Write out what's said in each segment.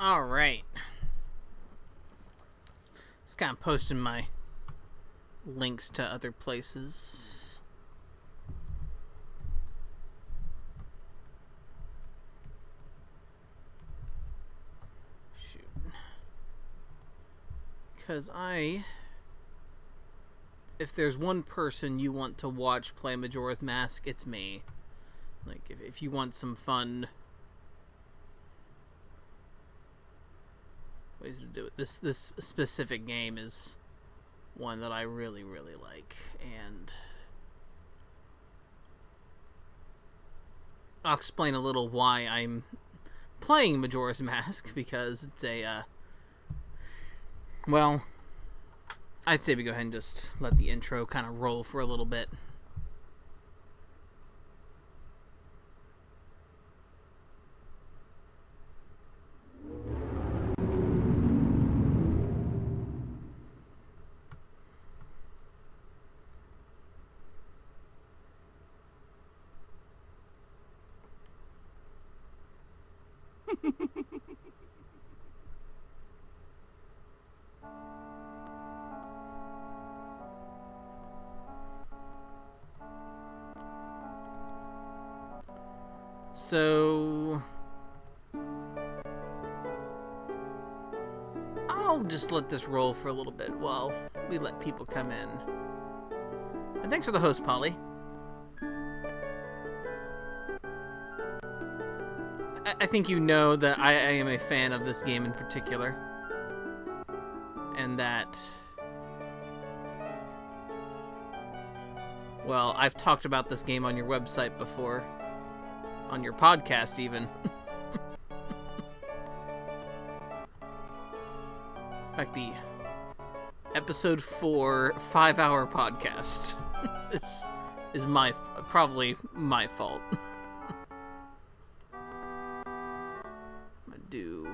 Alright. Just kind of posting my links to other places. Shoot. Because if there's one person you want to watch play Majora's Mask, it's me. Like, if you want some fun ways to do it, this specific game is one that I really, really like, and I'll explain a little why I'm playing Majora's Mask, because it's well, I'd say we go ahead and just let the intro kind of roll for a little bit. So I'll just let this roll for a little bit while we let people come in. And thanks for the host, Polly. I think you know that I am a fan of this game in particular. And that, well, I've talked about this game on your website before. On your podcast, even. In fact, the episode 4 5-hour podcast is probably my fault. I'm gonna do.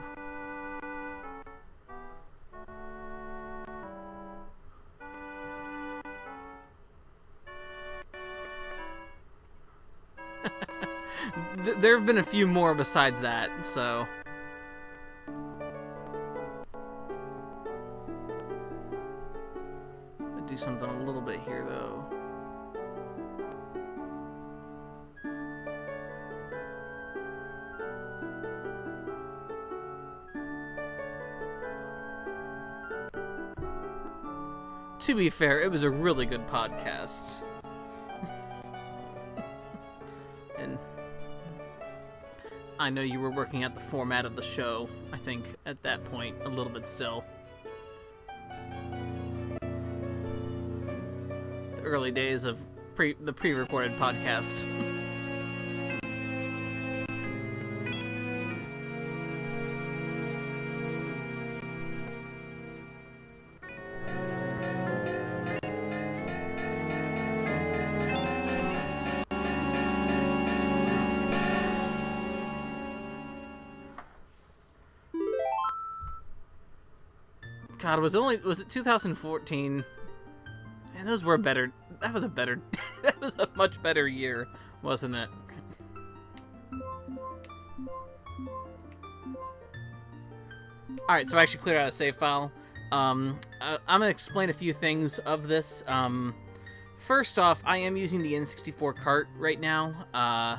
There have been a few more besides that, so. I'll do something a little bit here, though. To be fair, it was a really good podcast. And I know you were working at the format of the show, I think, at that point, a little bit still. The early days of the pre-recorded podcast. God, was it 2014? Man, those were better. That was a much better year, wasn't it? Alright, so I actually cleared out a save file. I'm gonna explain a few things of this. First off, I am using the N64 cart right now.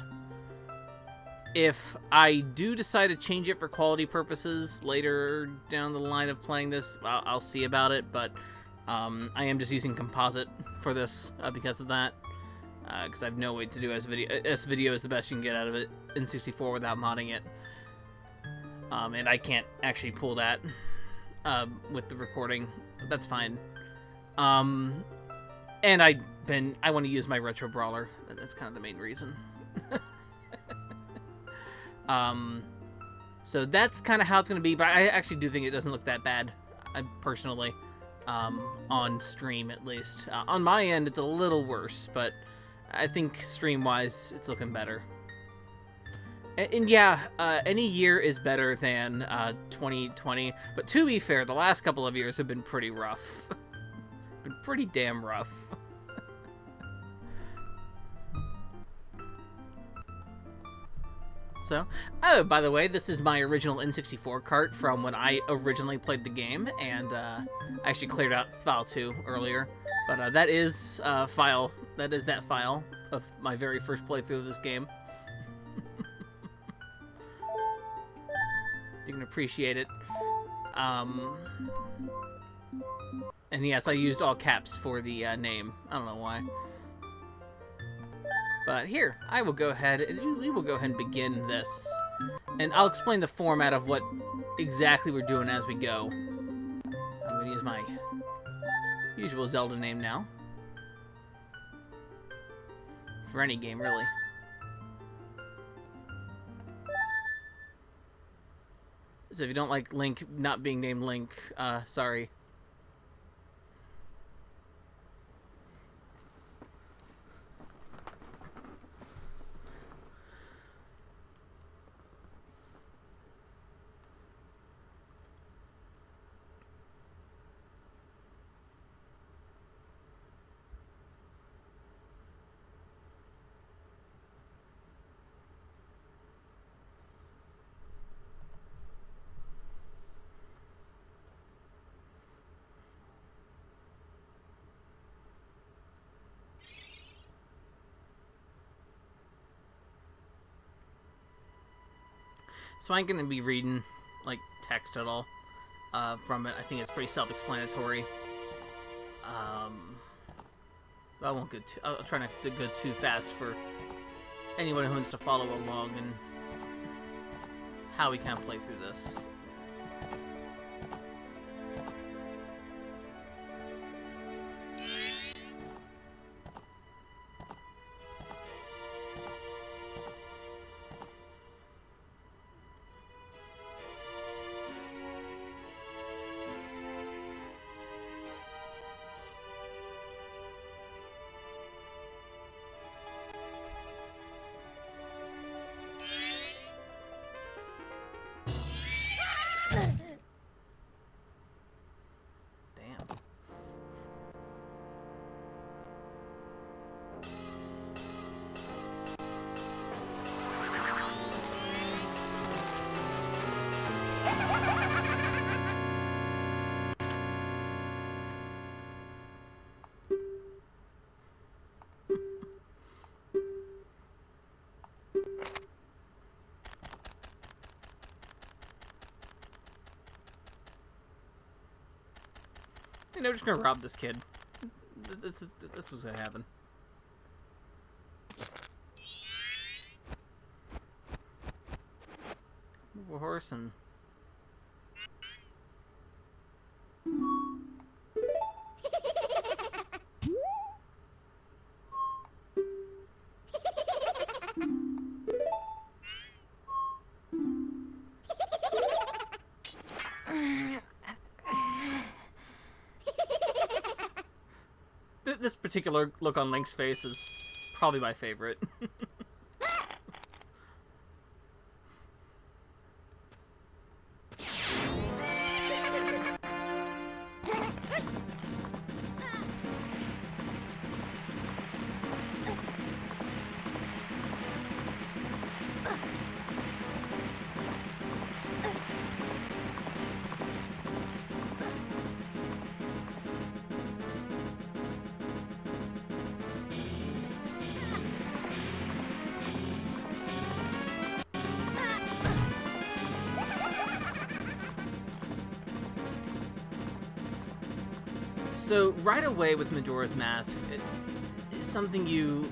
If I do decide to change it for quality purposes later down the line of playing this, I'll see about it, but I am just using composite for this because of that. Because I have no way to do S-video is the best you can get out of it in 64 without modding it. And I can't actually pull that with the recording, but that's fine. And I want to use my retro brawler. That's kind of the main reason. So that's kind of how it's going to be, but I actually do think it doesn't look that bad, personally, on stream at least. On my end, it's a little worse, but I think stream-wise, it's looking better. And yeah, any year is better than 2020, but to be fair, the last couple of years have been pretty rough. Been pretty damn rough. So, oh, by the way, this is my original N64 cart from when I originally played the game, and I actually cleared out file 2 earlier. But that is that file of my very first playthrough of this game. You can appreciate it. And yes, I used all caps for the name. I don't know why. But here, we will go ahead and begin this. And I'll explain the format of what exactly we're doing as we go. I'm going to use my usual Zelda name now. For any game, really. So if you don't like Link not being named Link, sorry. So I ain't gonna be reading, like, text at all from it. I think it's pretty self-explanatory. I won't go I'll try not to go too fast for anyone who wants to follow along and how we can play through this. You know, we're just gonna rob this kid. This was gonna happen. Move a horse and... This particular look on Link's face is probably my favorite. So, right away with Majora's Mask, something you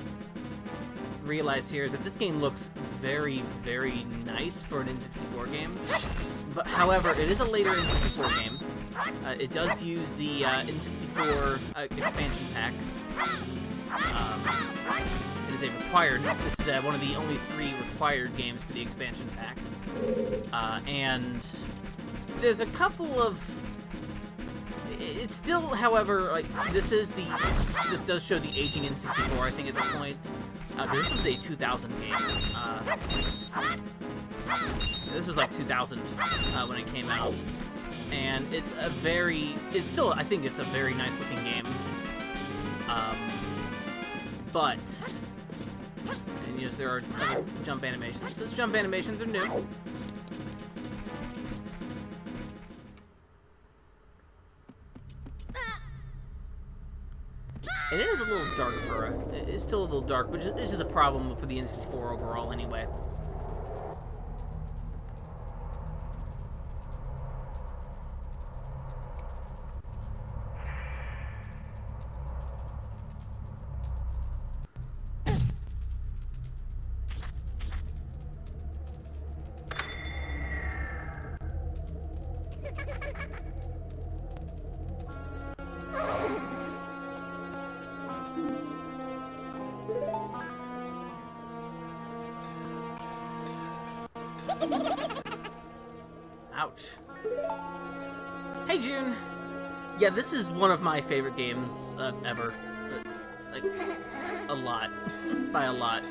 realize here is that this game looks very, very nice for an N64 game. But, however, it is a later N64 game. It does use the N64 expansion pack. It is a required... This is one of the only 3 required games for the expansion pack. And there's a couple of... It's still, however, like, this does show the aging N64, I think, at this point. This was a 2000 game. This was like 2000 when it came out. And it's still, I think it's a very nice looking game. But And yes, there are other jump animations. Those jump animations are new. And it is a little dark for it's still a little dark, which is the problem for the N64 overall anyway. Ouch. Hey, June. Yeah, this is one of my favorite games ever. Like, a lot. By a lot.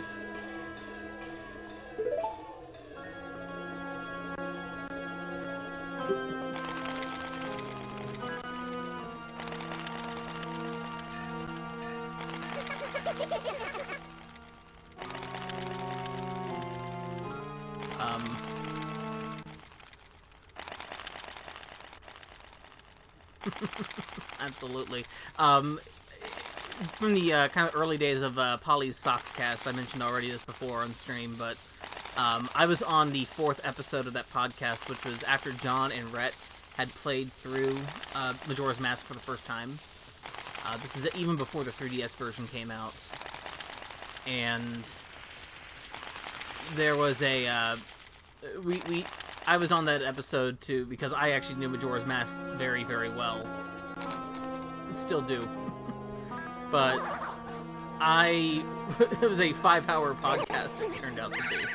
Absolutely. From the kind of early days of Polly's Sockscast, I mentioned already this before on stream, but I was on the 4th episode of that podcast, which was after John and Rhett had played through Majora's Mask for the first time. This was even before the 3DS version came out. And there was a... I was on that episode, too, because I actually knew Majora's Mask very, very well. Still do. But it was a 5-hour podcast, it turned out to be. It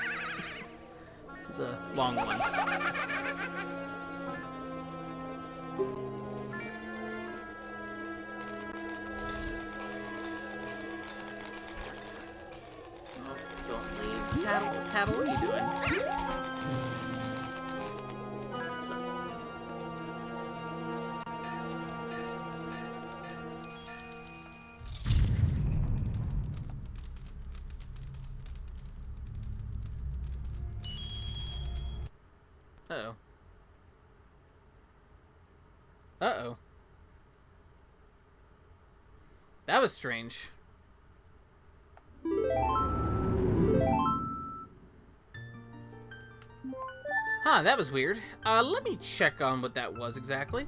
was a long one. Oh, don't leave. Tattle, what are you doing? Uh-oh. Uh-oh. That was strange. Huh, that was weird. Let me check on what that was exactly.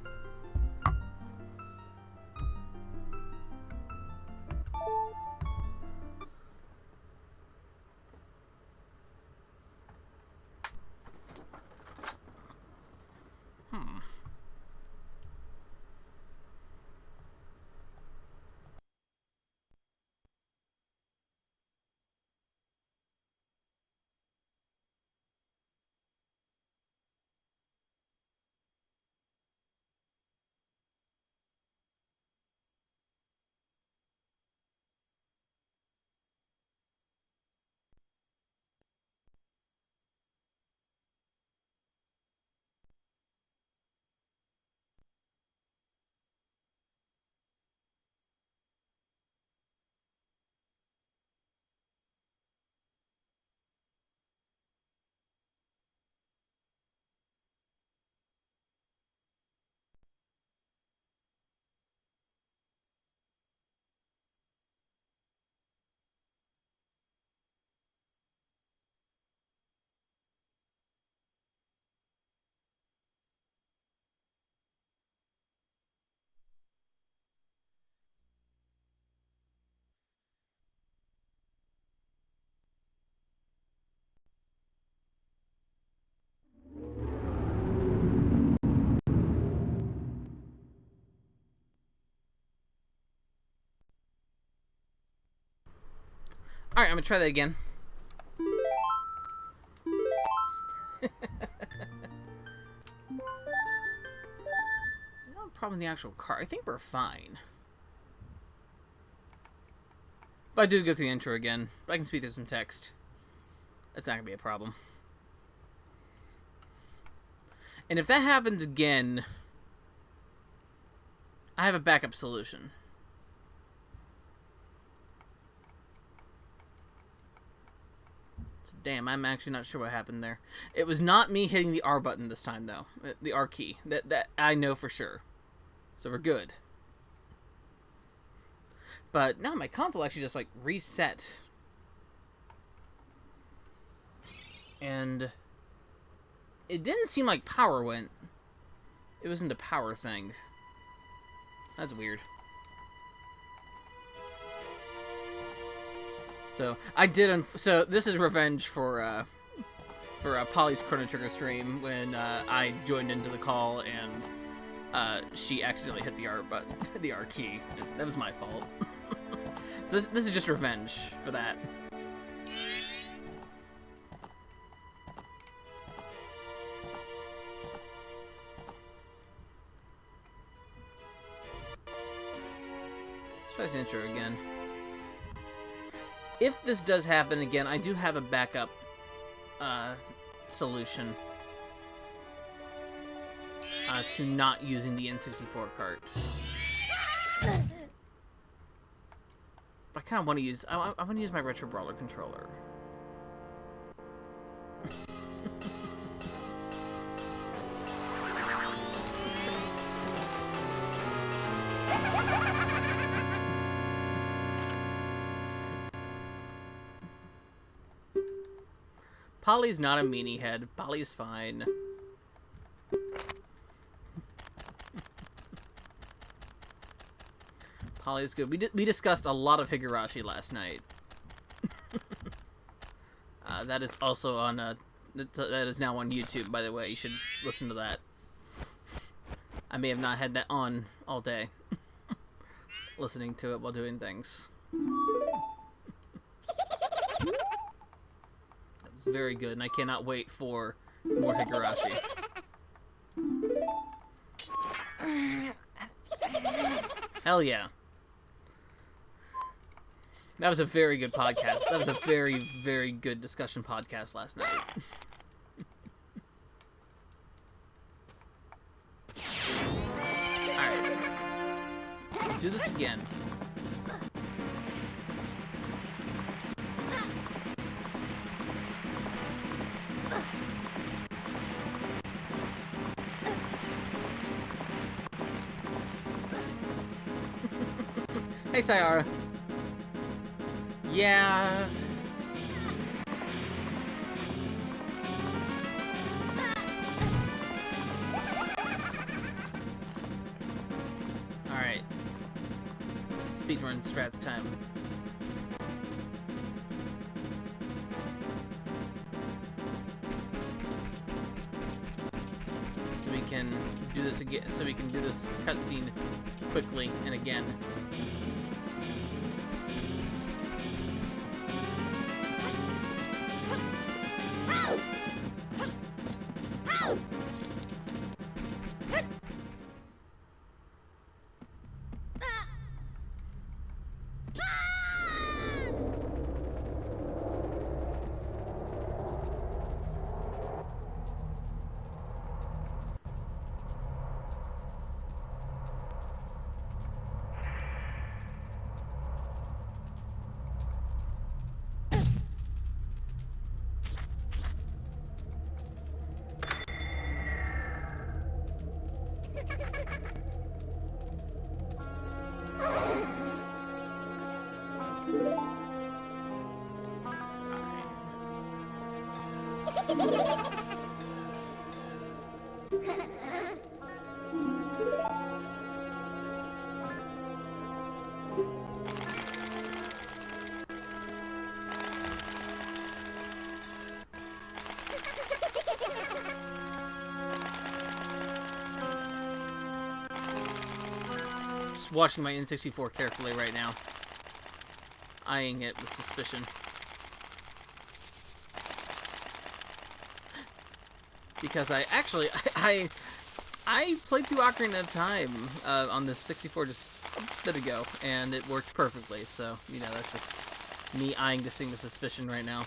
Alright, I'm gonna try that again. No problem in the actual car. I think we're fine. But I do go through the intro again. But I can speak through some text. That's not gonna be a problem. And if that happens again, I have a backup solution. Damn, I'm actually not sure what happened there. It was not me hitting the R button this time, though. The R key. That I know for sure. So we're good. But now my console actually just, like, reset. And it didn't seem like power went. It wasn't a power thing. That's weird. So I did. So this is revenge for Polly's Chrono Trigger stream when I joined into the call and she accidentally hit the R button, the R key. That was my fault. So this is just revenge for that. Let's try this intro again. If this does happen again, I do have a backup solution to not using the N64 cart. I kind of want to use. I want to use my Retro Brawler controller. Polly's not a meanie head. Polly's fine. Polly's good. We discussed a lot of Higurashi last night. That is also on that is now on YouTube, by the way. You should listen to that. I may have not had that on all day. Listening to it while doing things. It's very good, and I cannot wait for more Higurashi. Hell yeah. That was a very good podcast. That was a very, very good discussion podcast last night. Alright. Do this again. Hey, Sayara. Yeah. Alright. Speedrun strats time. So we can do this again. So we can do this cutscene quickly and again. Just watching my N64 carefully right now. Eyeing it with suspicion. Because I played through Ocarina of Time on the 64 just a bit ago, and it worked perfectly, so, you know, that's just me eyeing this thing with suspicion right now.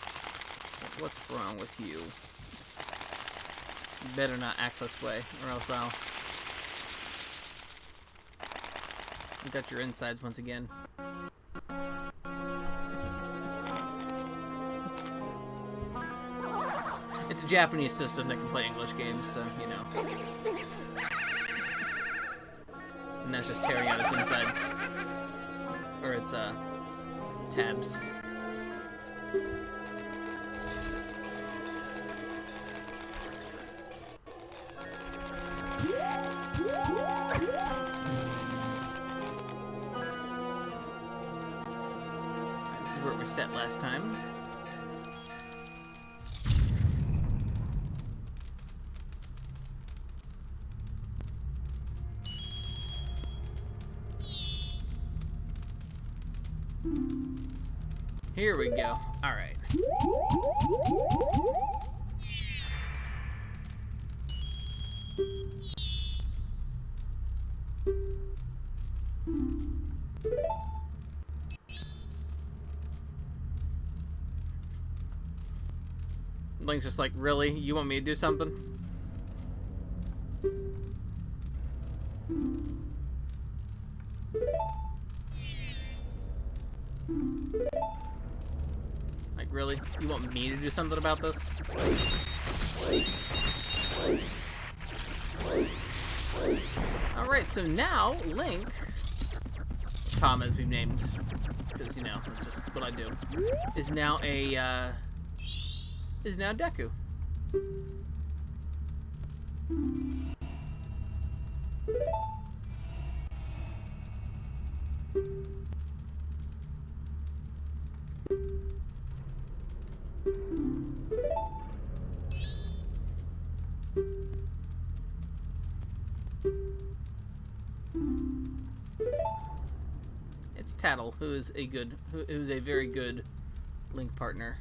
What's wrong with you? You better not act this way, or else I'll... You got your insides once again. a Japanese system that can play English games, so, you know. And that's just tearing out its insides. Or its, tabs. This is where we set last time. Here we go. All right. Link's just like, really? You want me to do something? Like, really? You want me to do something about this? Alright, so now, Link, Tom as we've named, because, you know, that's just what I do, is now a, is now Deku. It's Tattle, who is a very good Link partner.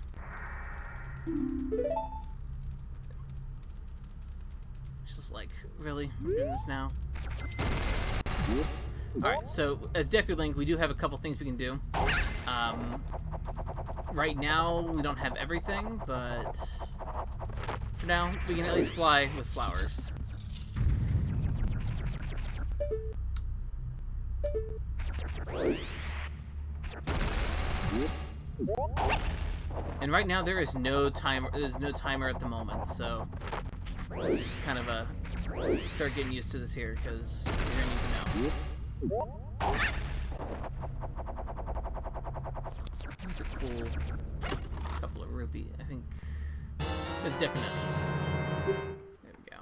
It's just like, really? We're doing this now? Alright, so as Deku Link, we do have a couple things we can do. Right now, we don't have everything, but for now, we can at least fly with flowers. And right now there is no timer. There's no timer at the moment, so it's just kind of a start getting used to this here because you're gonna need to know. These are cool. A couple of rupee. I think there's Deku Nuts. There we go.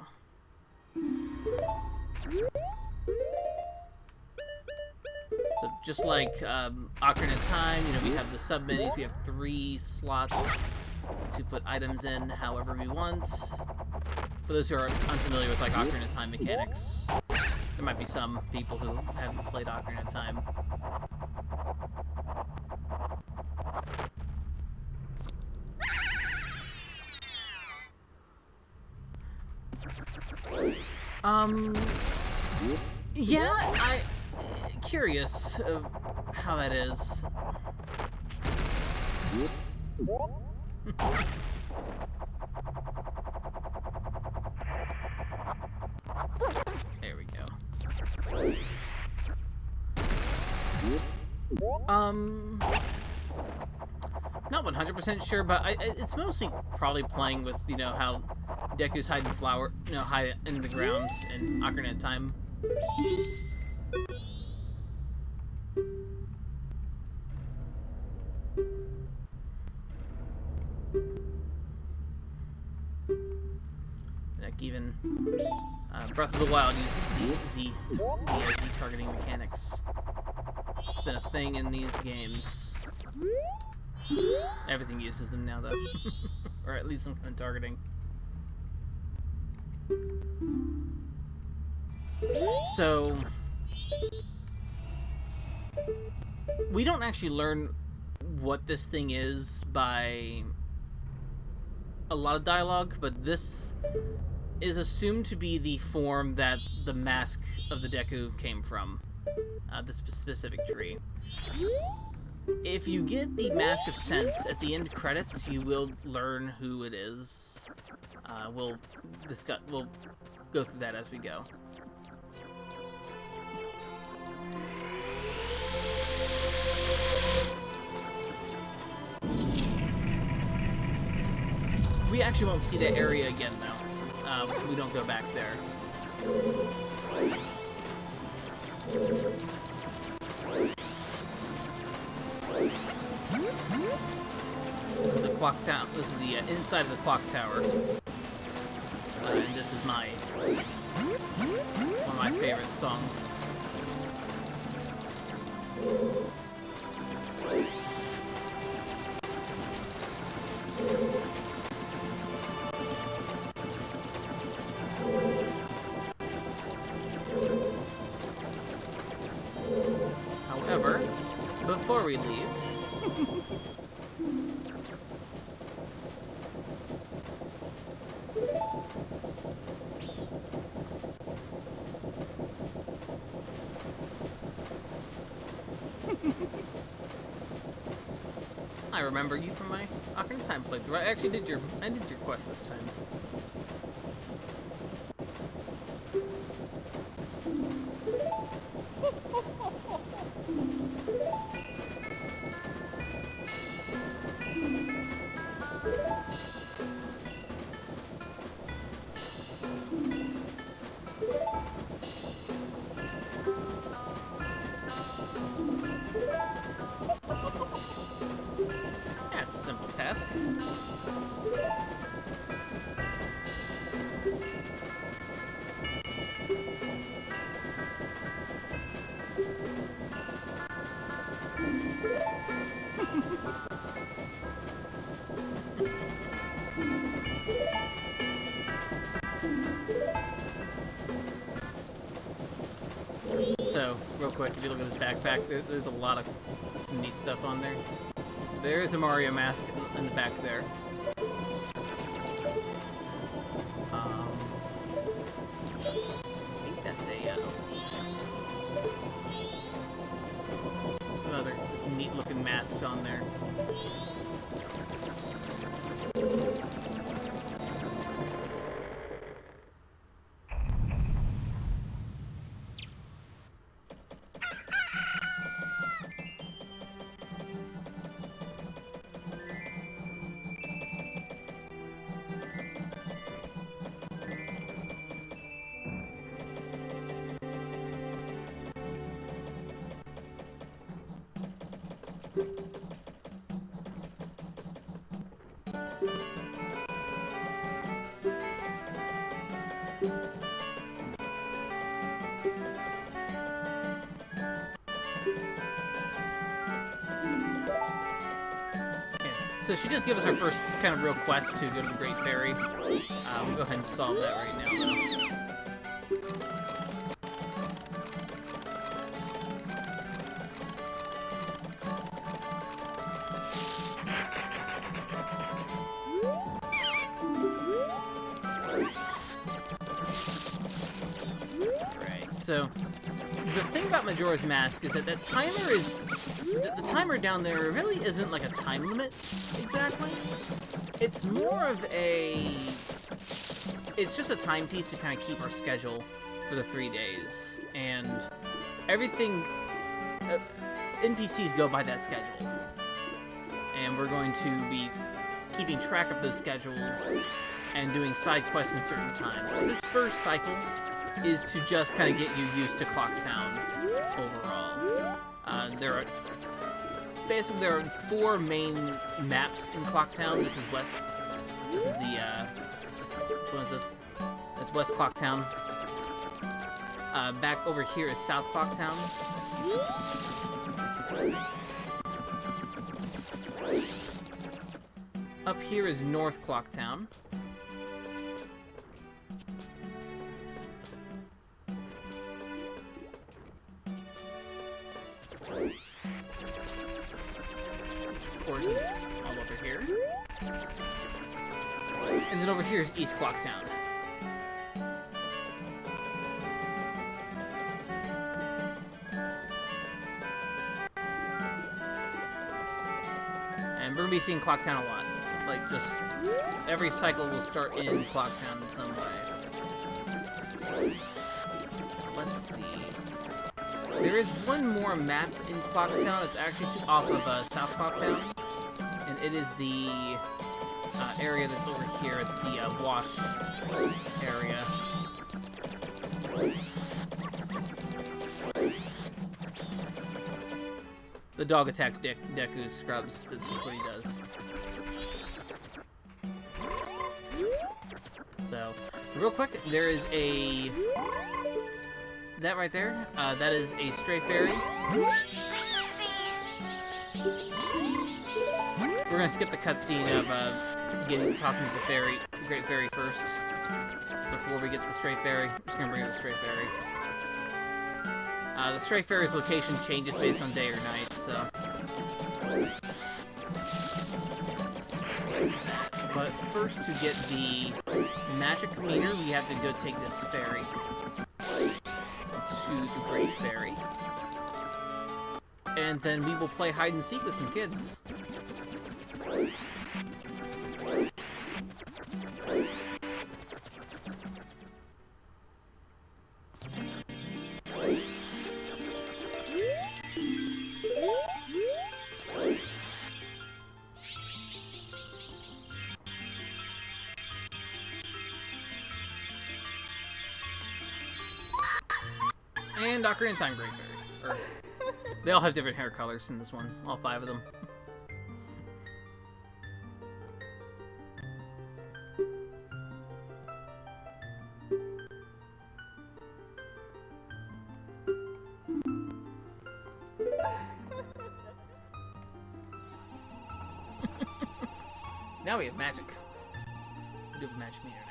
So just like Ocarina of Time, you know, we have the sub-menus, we have 3 slots to put items in however we want. For those who are unfamiliar with like Ocarina of Time mechanics, there might be some people who haven't played Ocarina of Time. Yeah, curious of how that is. There we go. Not 100% sure, but it's mostly probably playing with, you know, how Deku's hiding flower, you know, hide in the ground in Ocarina of Time. Like even Breath of the Wild uses the Z targeting mechanics. It's been a thing in these games. Everything uses them now, though, or at least some kind of targeting. So we don't actually learn what this thing is by a lot of dialogue, but this is assumed to be the form that the mask of the Deku came from, this specific tree. If you get the Mask of Sense at the end credits, you will learn who it is. We'll go through that as we go. We actually won't see that area again, though. We don't go back there. This is the clock tower. This is the inside of the clock tower. And this is one of my favorite songs. However, before we leave, I remember you from my Ocarina of Time playthrough. I actually did your quest this time. Yeah, it's a simple task. So, real quick, if you look at this backpack, there's a lot of some neat stuff on there. There is a Mario mask in the back there. I think that's some other just neat looking masks on there. So she does give us our first kind of real quest to go to the Great Fairy. We'll go ahead and solve that right now, Alright, so the thing about Majora's Mask is that the timer down there really isn't like a time limit, exactly. It's more of it's just a timepiece to kind of keep our schedule for the 3 days. And everything, NPCs go by that schedule. And we're going to be keeping track of those schedules and doing side quests in certain times. This first cycle is to just kind of get you used to Clock Town overall. There are 4 main maps in Clock Town. This is West. This is the which one is this? It's West Clock Town. Back over here is South Clock Town. Up here is North Clock Town. Horses all over here. And then over here is East Clock Town. And we're gonna be seeing Clock Town a lot. Like, just every cycle will start in Clock Town in some way. Let's see. There is one more map in Clock Town. It's actually off of South Clock Town. And it is the area that's over here. It's the wash area. The dog attacks Deku's scrubs. That's just what he does. So, real quick, there is a... That right there, that is a stray fairy. We're gonna skip the cutscene of talking to the fairy, the Great Fairy first, before we get the stray fairy. I'm just gonna bring up the stray fairy. The stray fairy's location changes based on day or night, so. But first, to get the magic meter, we have to go take this fairy to the Great Fairy. And then we will play hide and seek with some kids. And Ocarina of Time Great Fairy. They all have different hair colors in this one. All 5 of them. Now we have magic. We do have a magic meter now.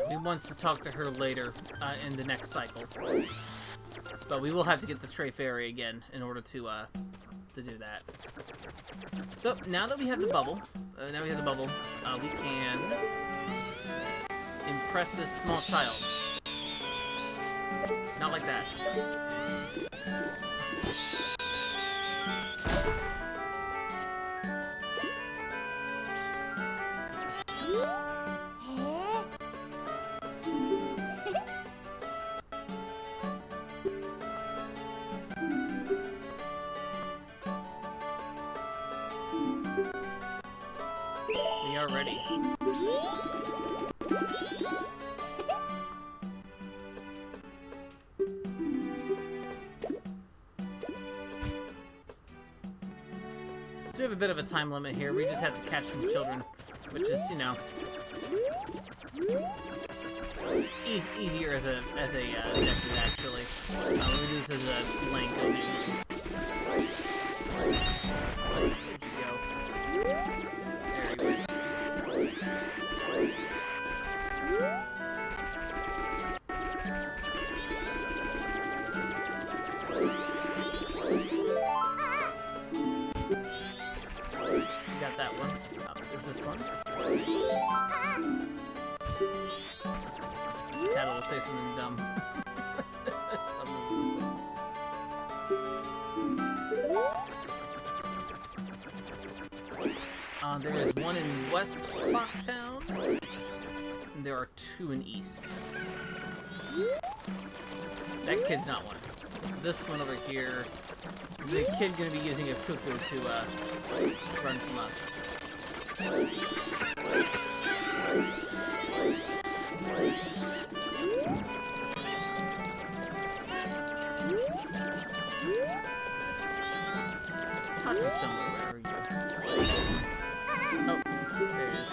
We want to talk to her later in the next cycle, but we will have to get the stray fairy again in order to do that. So now that we have the bubble, we can impress this small child. Not like that. We are ready. So we have a bit of a time limit here. We just have to catch some children, which is, you know, easier as a method, actually. We'll do this as a link. Got that one. Is this one? Cat will say something dumb. There is one in West Clocktown, and there are 2 in East. That kid's not one. This one over here is the kid going to be using a cuckoo to run from us. Talking somewhere, where are you? Oh, there it is.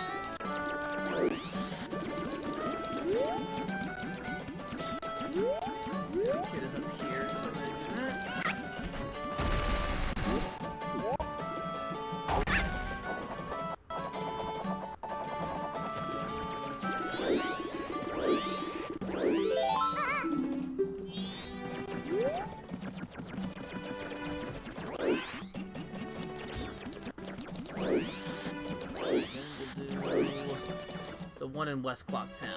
Kid is up here, so I'm gonna do that. one in West Clock Town.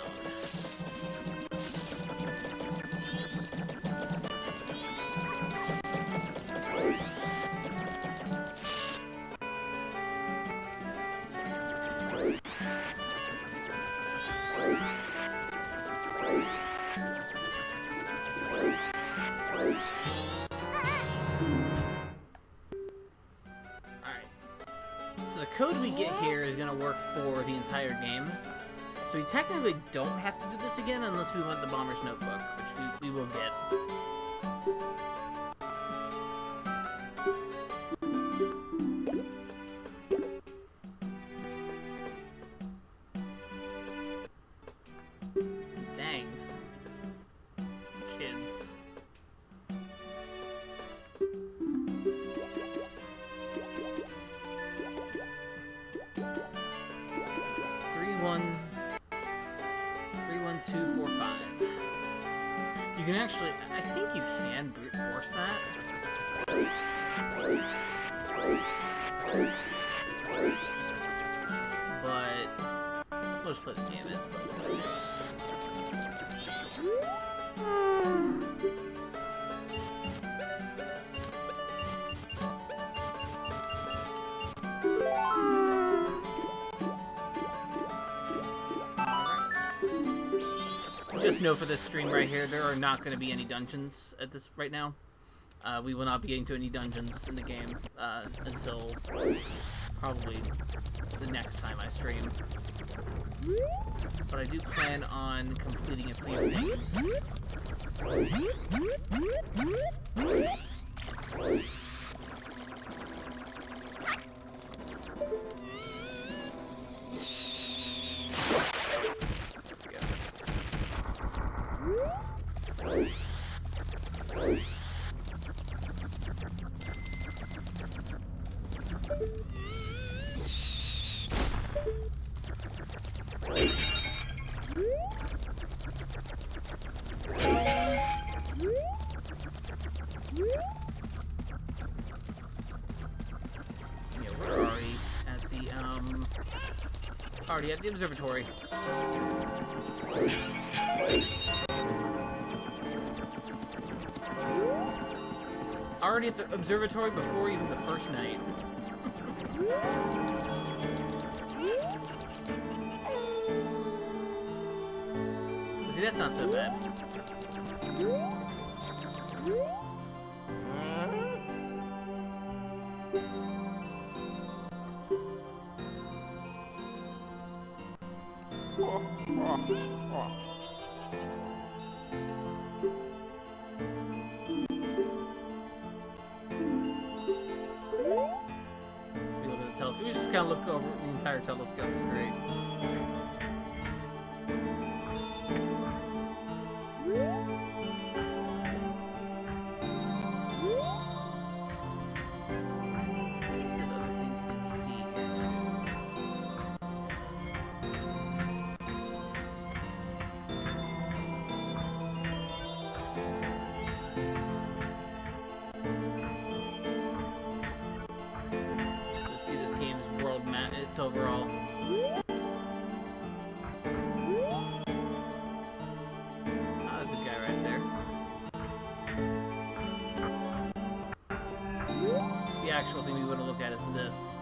Code we get here is going to work for the entire game. So we technically don't have to do this again unless we want the Bomber's Notebook, which we will get. Dang. Kids. Two, four, five. You can actually, I think you can brute force that. But we'll just play the game. It's just know for this stream right here, there are not going to be any dungeons at this right now. We will not be getting to any dungeons in the game until probably the next time I stream. But I do plan on completing a few things. Already at the observatory. Already at the observatory before even the first night. See, that's not so bad. We just kind of look over the entire telescope. It's great. I think there's other things you can see here world map, its overall. Oh, there's a guy right there. The actual thing we want to look at is this.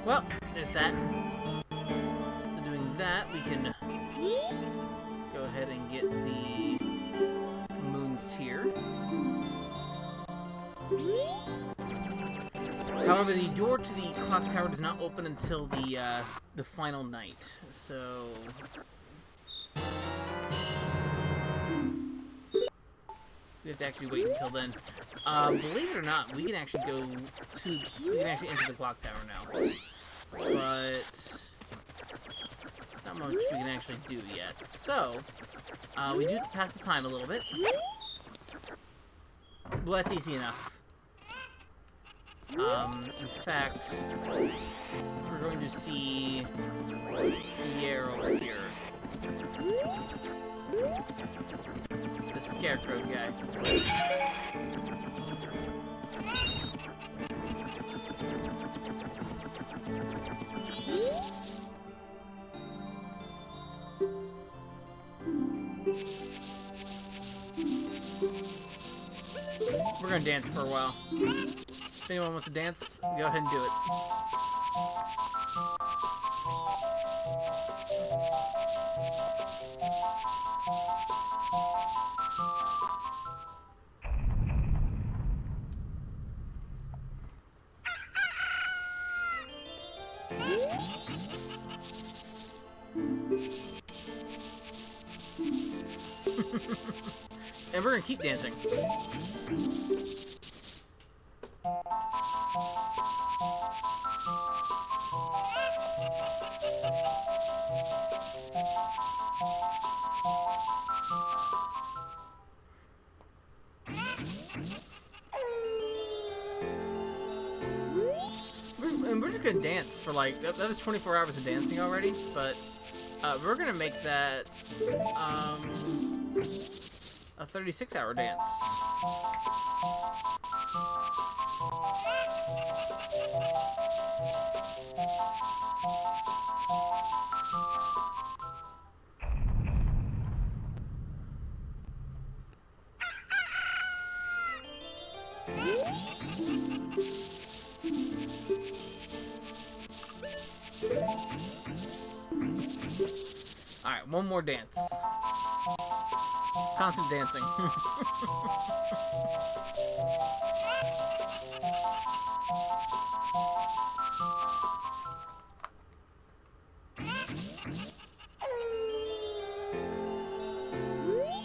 Well, there's that. So doing that, we can go ahead and get the Moon's Tear. However, the door to the clock tower does not open until the final night. So we have to actually wait until then. Believe it or not, we can actually enter the clock tower now. But it's not much we can actually do yet. So we do have to pass the time a little bit. Well, that's easy enough. In fact, we're going to see Pierre over here. The scarecrow guy. We're gonna dance for a while. If anyone wants to dance, go ahead and do it. And we're gonna keep dancing. And we're just gonna dance for like, that was 24 hours of dancing already, but we're gonna make that a 36-hour dance. Alright, one more dance. Constant dancing.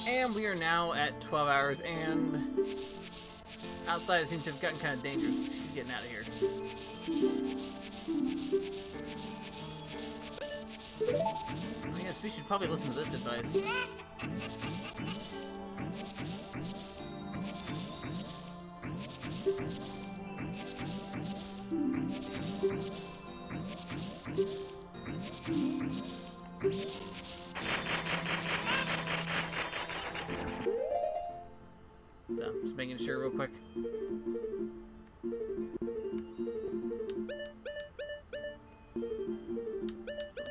And we are now at 12 hours, and outside it seems to have gotten kind of dangerous. She's getting out of here. I guess we should probably listen to this advice. So, just making sure real quick.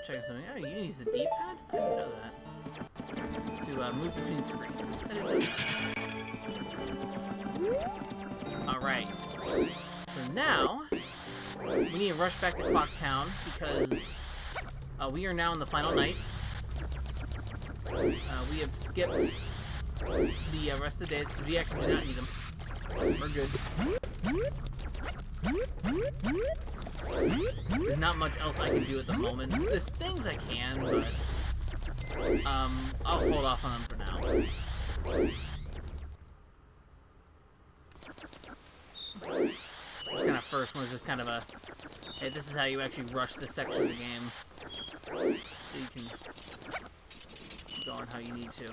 Checking something. Oh, you can use the D-pad? I didn't know that. To move between screens. I didn't know that. Alright. So now, we need to rush back to Clock Town because we are now in the final night. We have skipped the rest of the days because we actually do not need them. We're good. There's not much else I can do at the moment. There's things I can, but I'll hold off on them for now. This kind of first one is just kind of a, hey, this is how you actually rush this section of the game, so you can go on how you need to.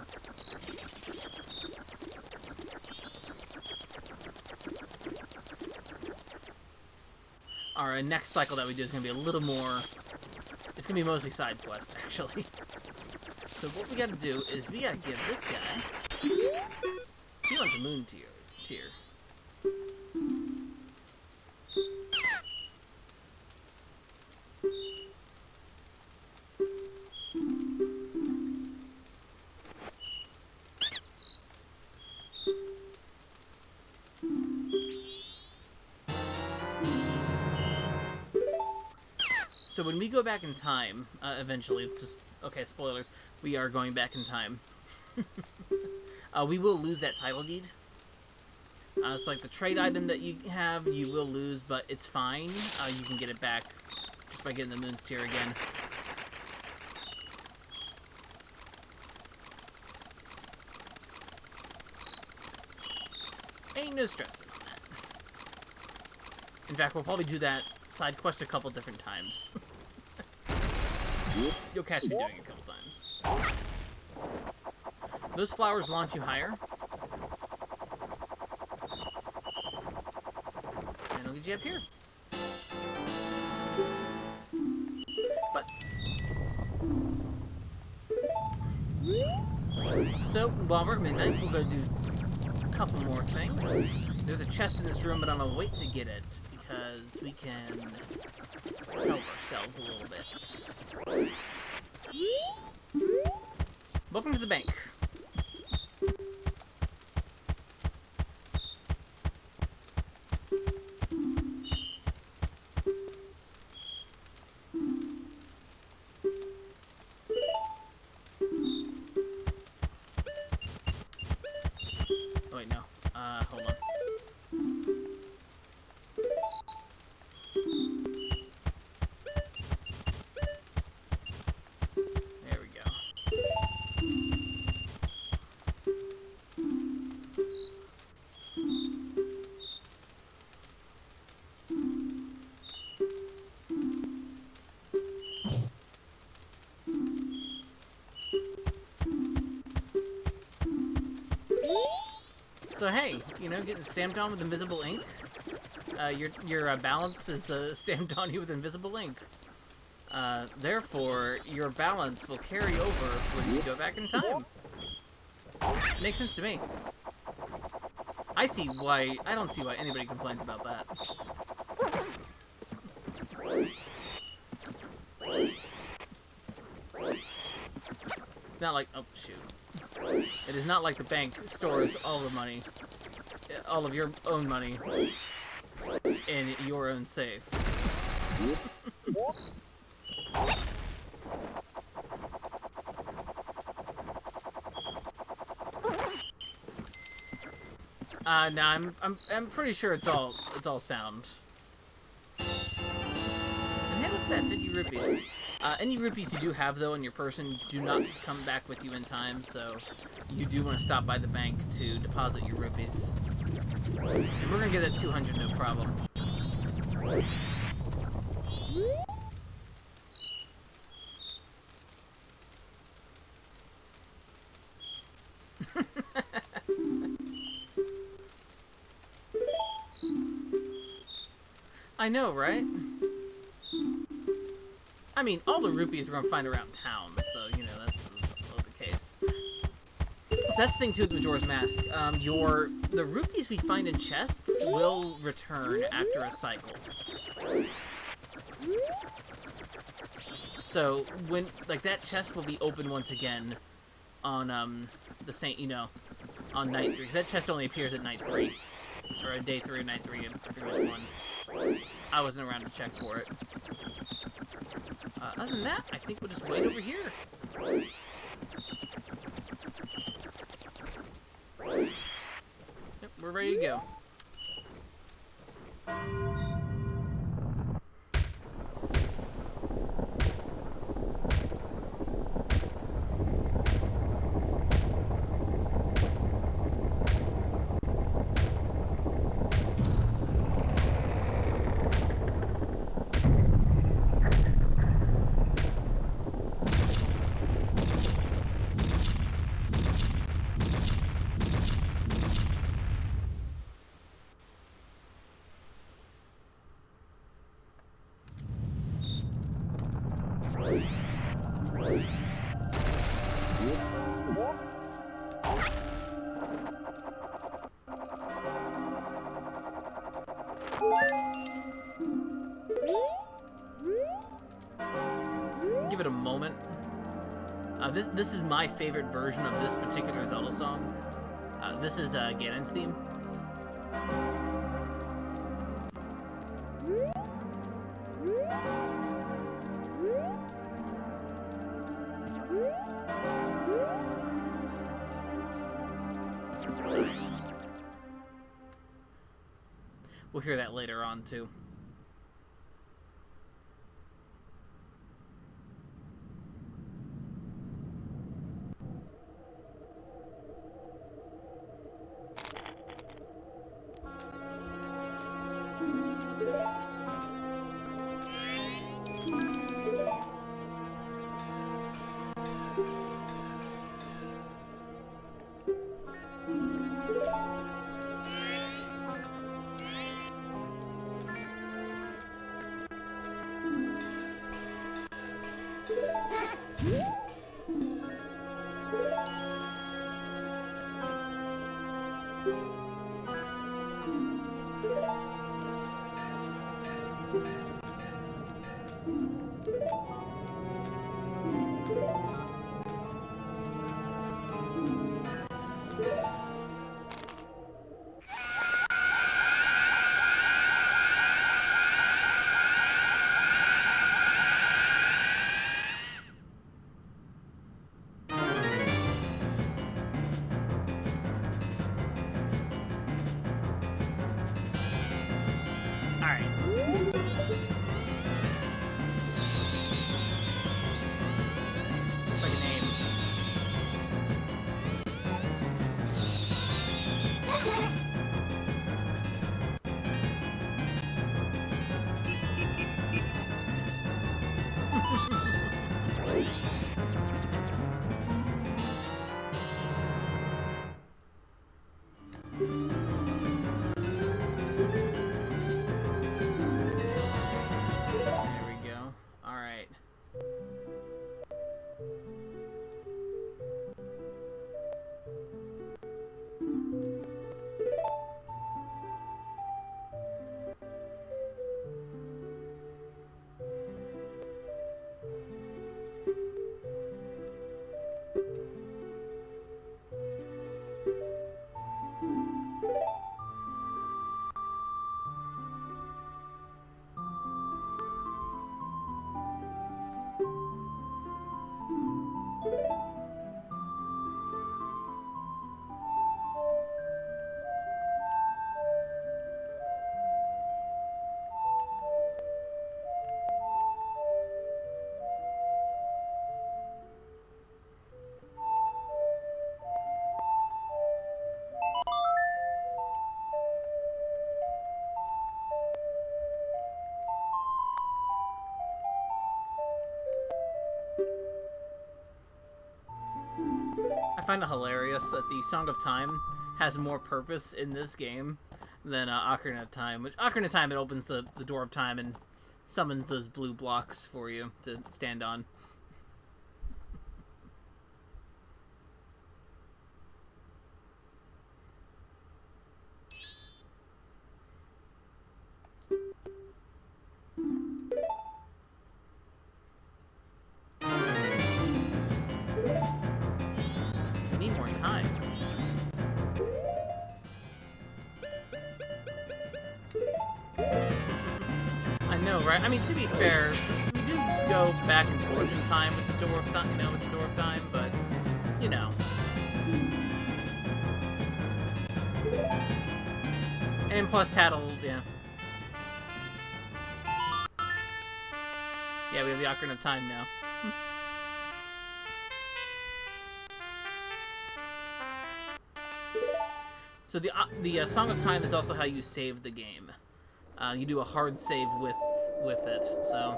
Our next cycle that we do is going to be a little more, it's going to be mostly side quest, actually. So what we got to do is we got to give this guy, he wants a moon tier. So when we go back in time, eventually, just, okay, spoilers, we are going back in time. We will lose that title deed. So like the trade item that you have, you will lose, but it's fine. You can get it back just by getting the Moon's Tier again. Ain't no stress on that. In fact, we'll probably do that side quest a couple different times. You'll catch me doing it a couple times. Those flowers launch you higher. And it'll get strategy up here. But so while we're at midnight, we'll go do a couple more things. There's a chest in this room, but I'm gonna wait to get it because we can help ourselves a little bit. Welcome to the bank. Oh wait, no. Hold on. There we go. So hey, you know, getting stamped on with invisible ink. Your balance is stamped on you with invisible ink. Therefore, your balance will carry over when you go back in time. Makes sense to me. I don't see why anybody complains about that. It's not like, oh shoot. It is not like the bank stores all the money, all of your own money, in your own safe. No, I'm pretty sure it's all sound. And hey, what's that? 50 rupees. Any rupees you do have, though, in your person do not come back with you in time, so you do want to stop by the bank to deposit your rupees. And we're gonna get that 200, no problem. I know, right? I mean, all the rupees we're gonna find around town, so, you know, that's the case. So that's the thing, too, with Majora's Mask. The rupees we find in chests will return after a cycle. So, when, like, that chest will be open once again on, on night 3. Because that chest only appears at night 3. Or day 3 or night 3, I forget which one. I wasn't around to check for it. Other than that, I think we'll just wait over here. Yep, we're ready to go. Give it a moment. This is my favorite version of this particular Zelda song. This is Ganon's theme. We'll hear that later on, too. Alright. If I can aim. There we go. Alright. I find it hilarious that the Song of Time has more purpose in this game than Ocarina of Time. Which Ocarina of Time, it opens the door of time and summons those blue blocks for you to stand on. Need more time. I know, right? I mean, to be fair, we do go back and forth in time with the door of time, with the door of time, but And plus, Tattle, yeah. Yeah, we have the Ocarina of Time now. So the Song of Time is also how you save the game. You do a hard save with it. So.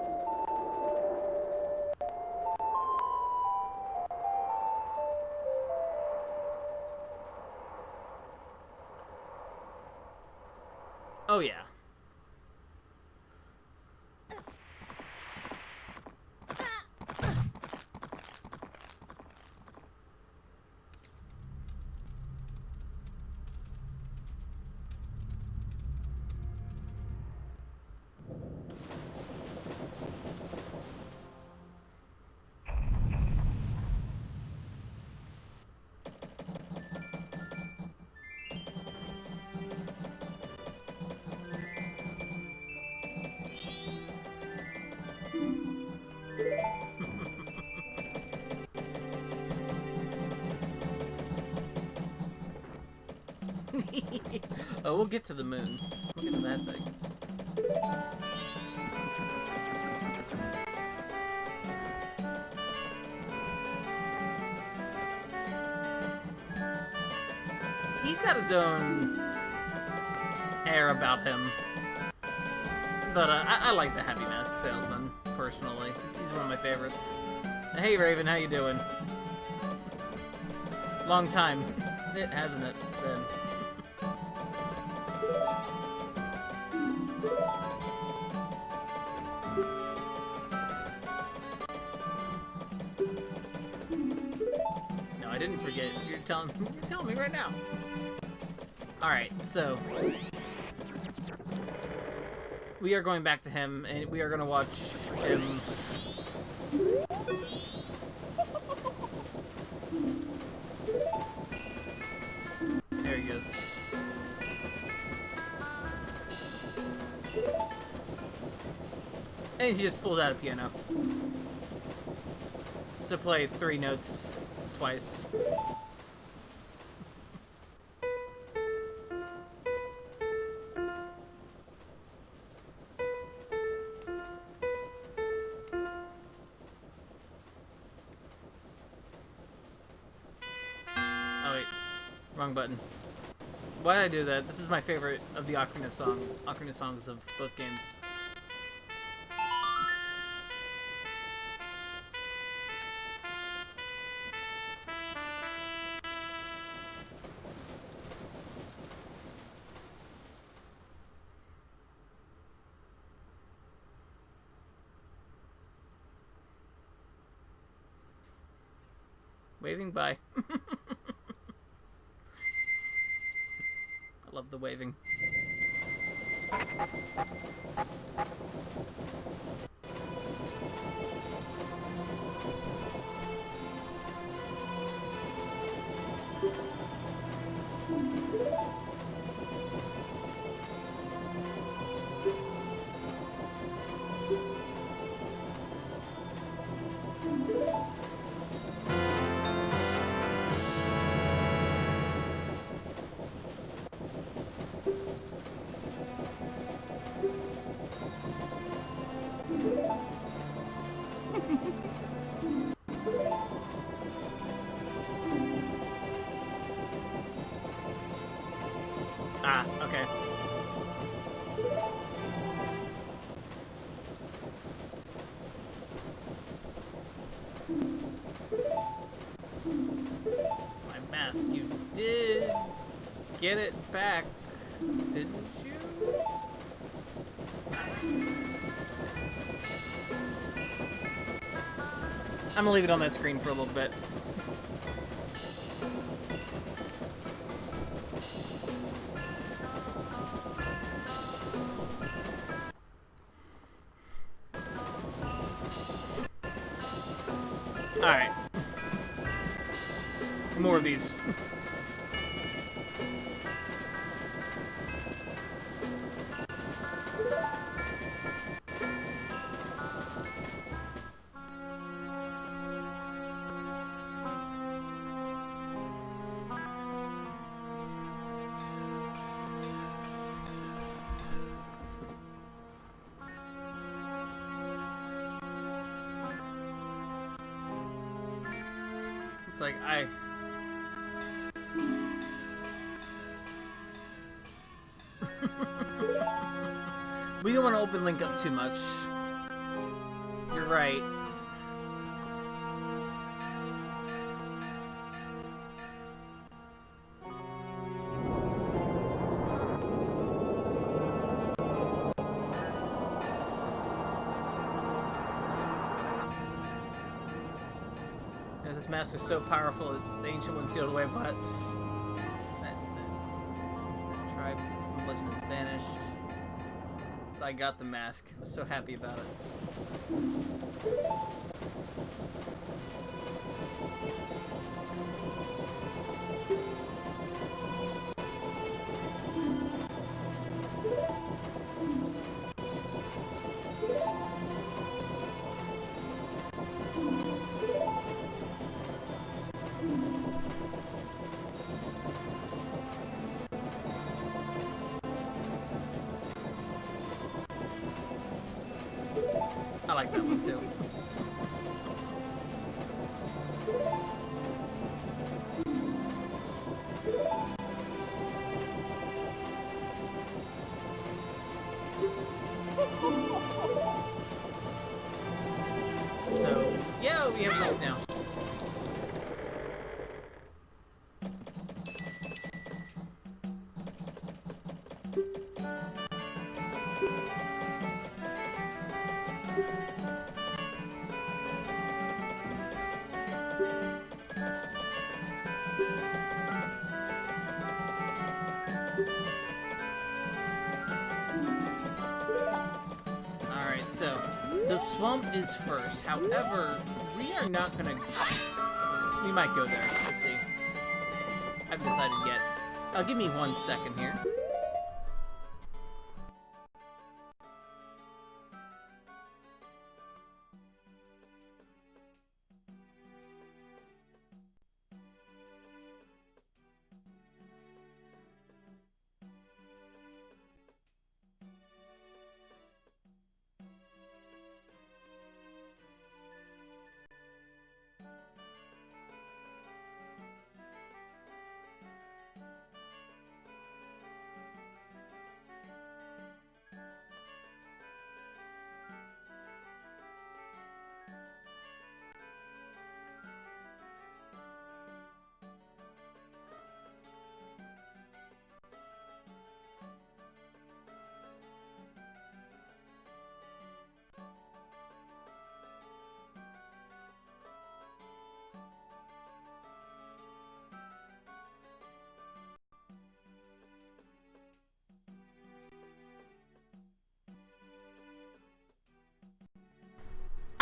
Oh yeah. Oh, we'll get to the moon. We'll get to that thing. He's got his own air about him. But I like the Happy Mask Salesman, personally. He's one of my favorites. Hey, Raven, how you doing? Long time. It hasn't it been? No, I didn't forget. You're telling me right now. Alright, so we are going back to him, and we are going to watch him. There he goes. And he just pulls out a piano to play 3 notes twice. Wrong button. Why did I do that? This is my favorite of the Ocarina songs of both games. Waving bye. I love the waving. Ah, okay. My mask, you did get it back, didn't you? I'm gonna leave it on that screen for a little bit. Alright. More of these. It's like, we don't want to open Link up too much. You're right. Yeah, this mask is so powerful, the Ancient One sealed away, but that tribe from Legend has vanished. But I got the mask. I was so happy about it. I like that one too. So, yeah, we have both now. Alright, so the swamp is first. However, we are not gonna... We might go there. We'll see. I haven't decided yet. Give me 1 second here.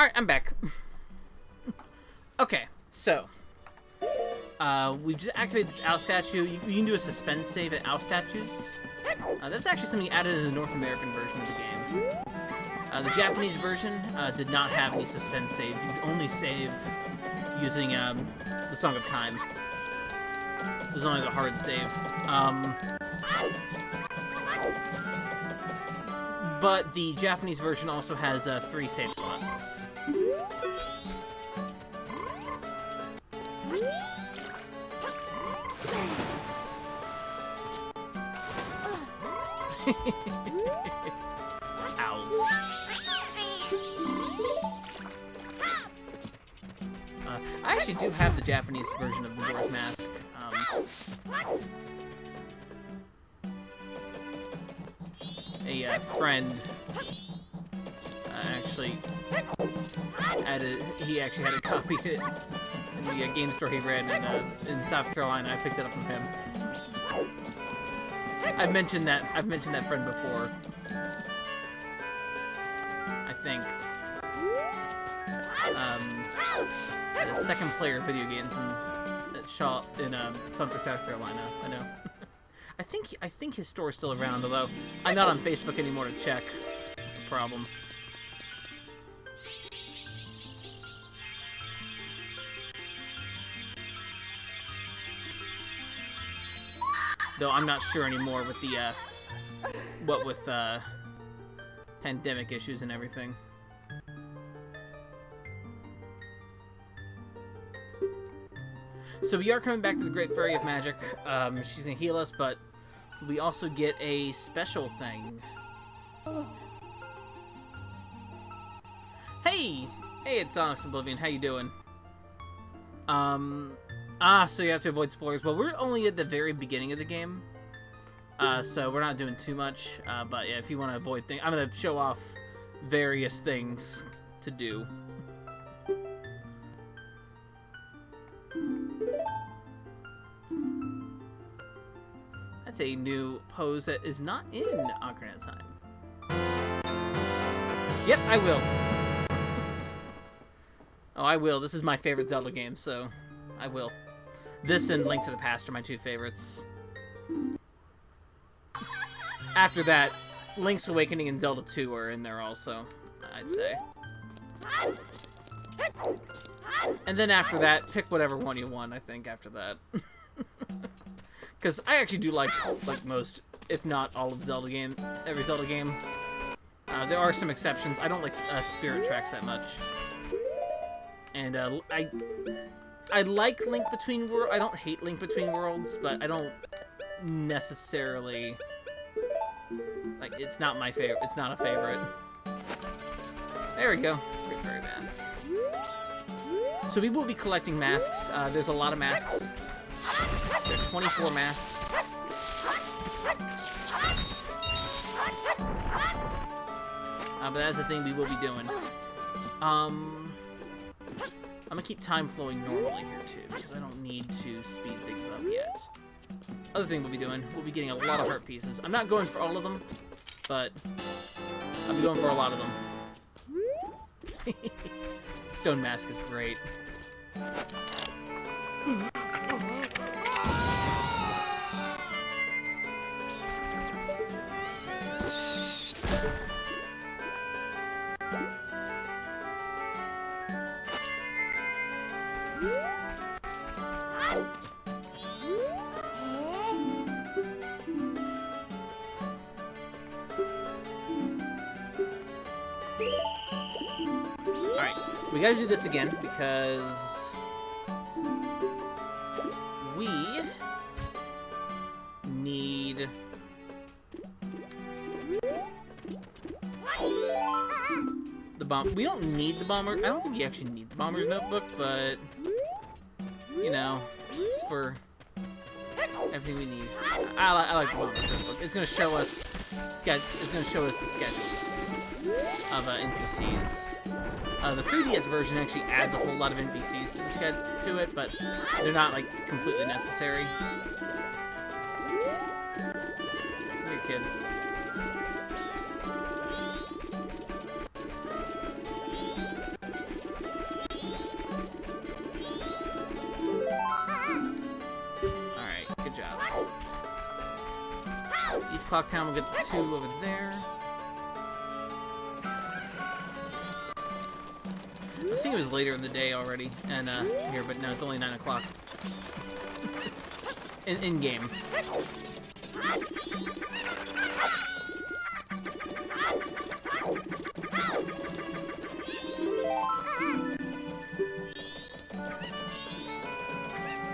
Alright, I'm back. Okay, so we just activated this owl statue. You can do a suspend save at owl statues. That's actually something added in the North American version of the game. The Japanese version did not have any suspend saves. You could only save using the Song of Time. This is only the hard save. But the Japanese version also has 3 save slots. Owls. I actually do have the Japanese version of Majora's Mask. A friend actually he actually had a copy of it in the game store he read in South Carolina. I picked it up from him. I've mentioned that friend before. I think. At a second player video games in Sumter, South Carolina. I know. I think his store is still around, although I'm not on Facebook anymore to check. That's the problem. Though I'm not sure anymore with the what with pandemic issues and everything. So we are coming back to the Great Fairy of Magic. She's gonna heal us, but we also get a special thing. Hey, it's Onyx Oblivion. How you doing? So you have to avoid spoilers. Well, we're only at the very beginning of the game, so we're not doing too much. But yeah, if you want to avoid things, I'm gonna show off various things to do. That's a new pose that is not in Ocarina of Time. Yep, I will. Oh, I will. This is my favorite Zelda game, so I will. This and Link to the Past are my 2 favorites. After that, Link's Awakening and Zelda 2 are in there also, I'd say. And then after that, pick whatever one you want, I think, after that. Because I actually do like most, if not all of every Zelda game. There are some exceptions. I don't like Spirit Tracks that much. And I like Link Between Worlds. I don't hate Link Between Worlds, but I don't necessarily like. It's not my favorite. It's not a favorite. There we go. Great Fairy Mask. So we will be collecting masks. There's a lot of masks. There are 24 masks. But that's the thing we will be doing. I'm gonna keep time flowing normally here too, because I don't need to speed things up yet. Other thing we'll be getting a lot of heart pieces. I'm not going for all of them, but I'll be going for a lot of them. Stone Mask is great. We gotta do this again because we need the bomb. We don't need the bomber. I don't think you actually need the bomber's notebook, but you know, it's for everything we need. I like the bomber's notebook. It's gonna show us It's gonna show us the schedules of NPCs. The 3DS version actually adds a whole lot of NPCs to it, but they're not like completely necessary. Come here, kid. o'clock town, we'll get 2 over there. I was thinking it was later in the day already, and here, but no, it's only 9 o'clock. In game.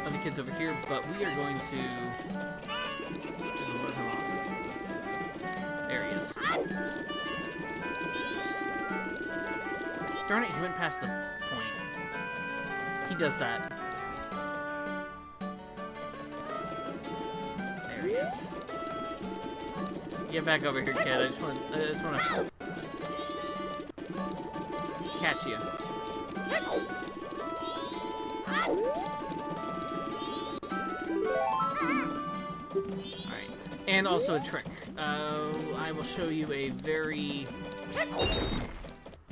Other kids over here, but we are going to load him off. There he is. Darn it, he went past the point. He does that. There he is. Get back over here, kid. I just want to catch you. Alright. And also a trick. I will show you a very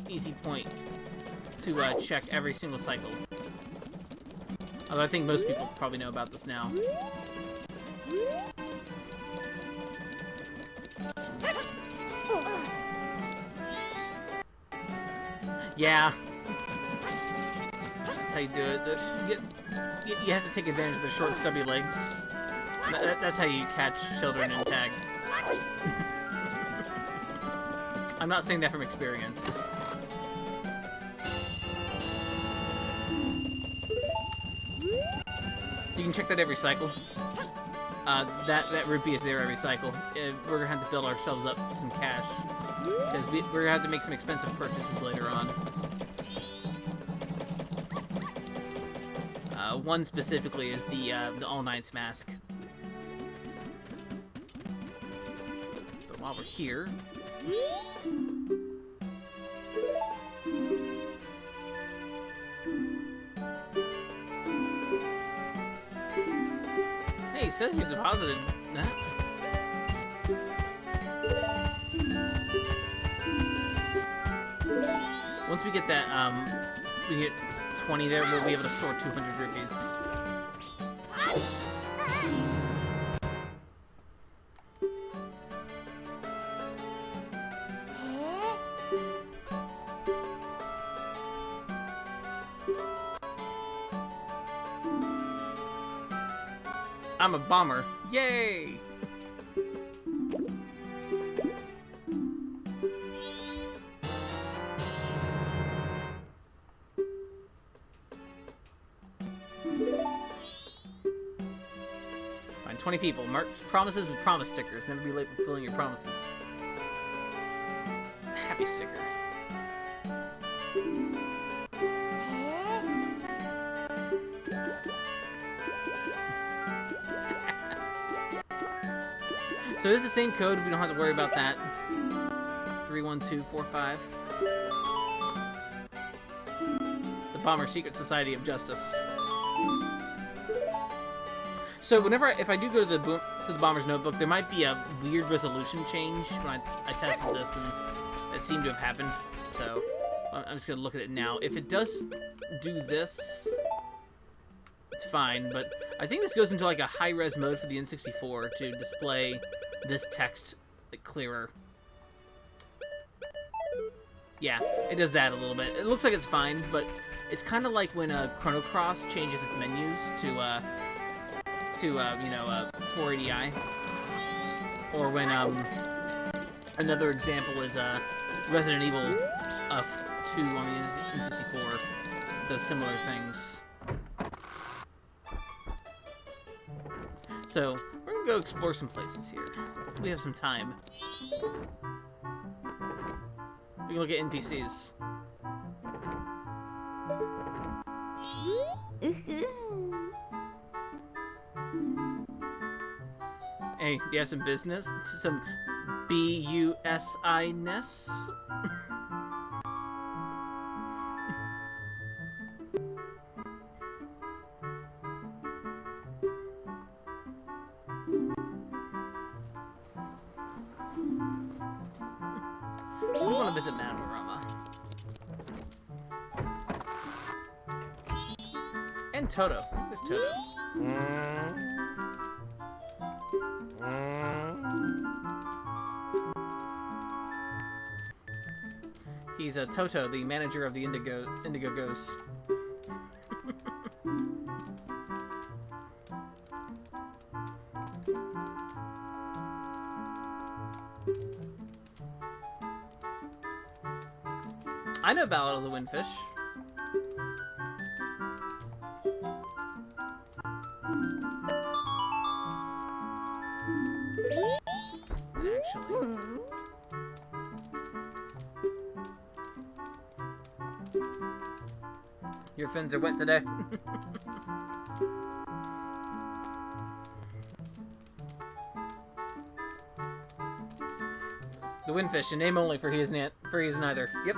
easy point to check every single cycle. Although I think most people probably know about this now. Yeah. That's how you do it. You have to take advantage of their short, stubby legs. That's how you catch children in tag. I'm not saying that from experience. You can check that every cycle. That rupee is there every cycle. We're gonna have to build ourselves up some cash because we're gonna have to make some expensive purchases later on. One specifically is the All Knights mask. But while we're here. Hey, it says we deposited that. Once we get that, we get 20 there, we'll be able to store 200 rupees. I'm a bomber. Yay! Find 20 people. Mark promises with promise stickers. Never be late fulfilling your promises. Happy sticker. So this is the same code, we don't have to worry about that. 31245. The Bomber Secret Society of Justice. So whenever if I do go to the Bomber's Notebook, there might be a weird resolution change when I tested this, and it seemed to have happened. So I'm just gonna look at it now. If it does do this, it's fine, but I think this goes into like a high-res mode for the N64 to display this text clearer. Yeah, it does that a little bit. It looks like it's fine, but it's kind of like when Chrono Cross changes its menus to 480i, or when another example is Resident Evil 2 on the N64 does similar things. So we're gonna go explore some places here. We have some time. We can look at NPCs. Hey, do you have some business? Some B-U-S-I-ness? We want to visit Majora. And Toto. Who's Toto? He's Toto, the manager of the Indigo Ghost. I know Ballad of the Windfish. Actually. Your fins are wet today. The Windfish, a name only, for he is neither. Yep.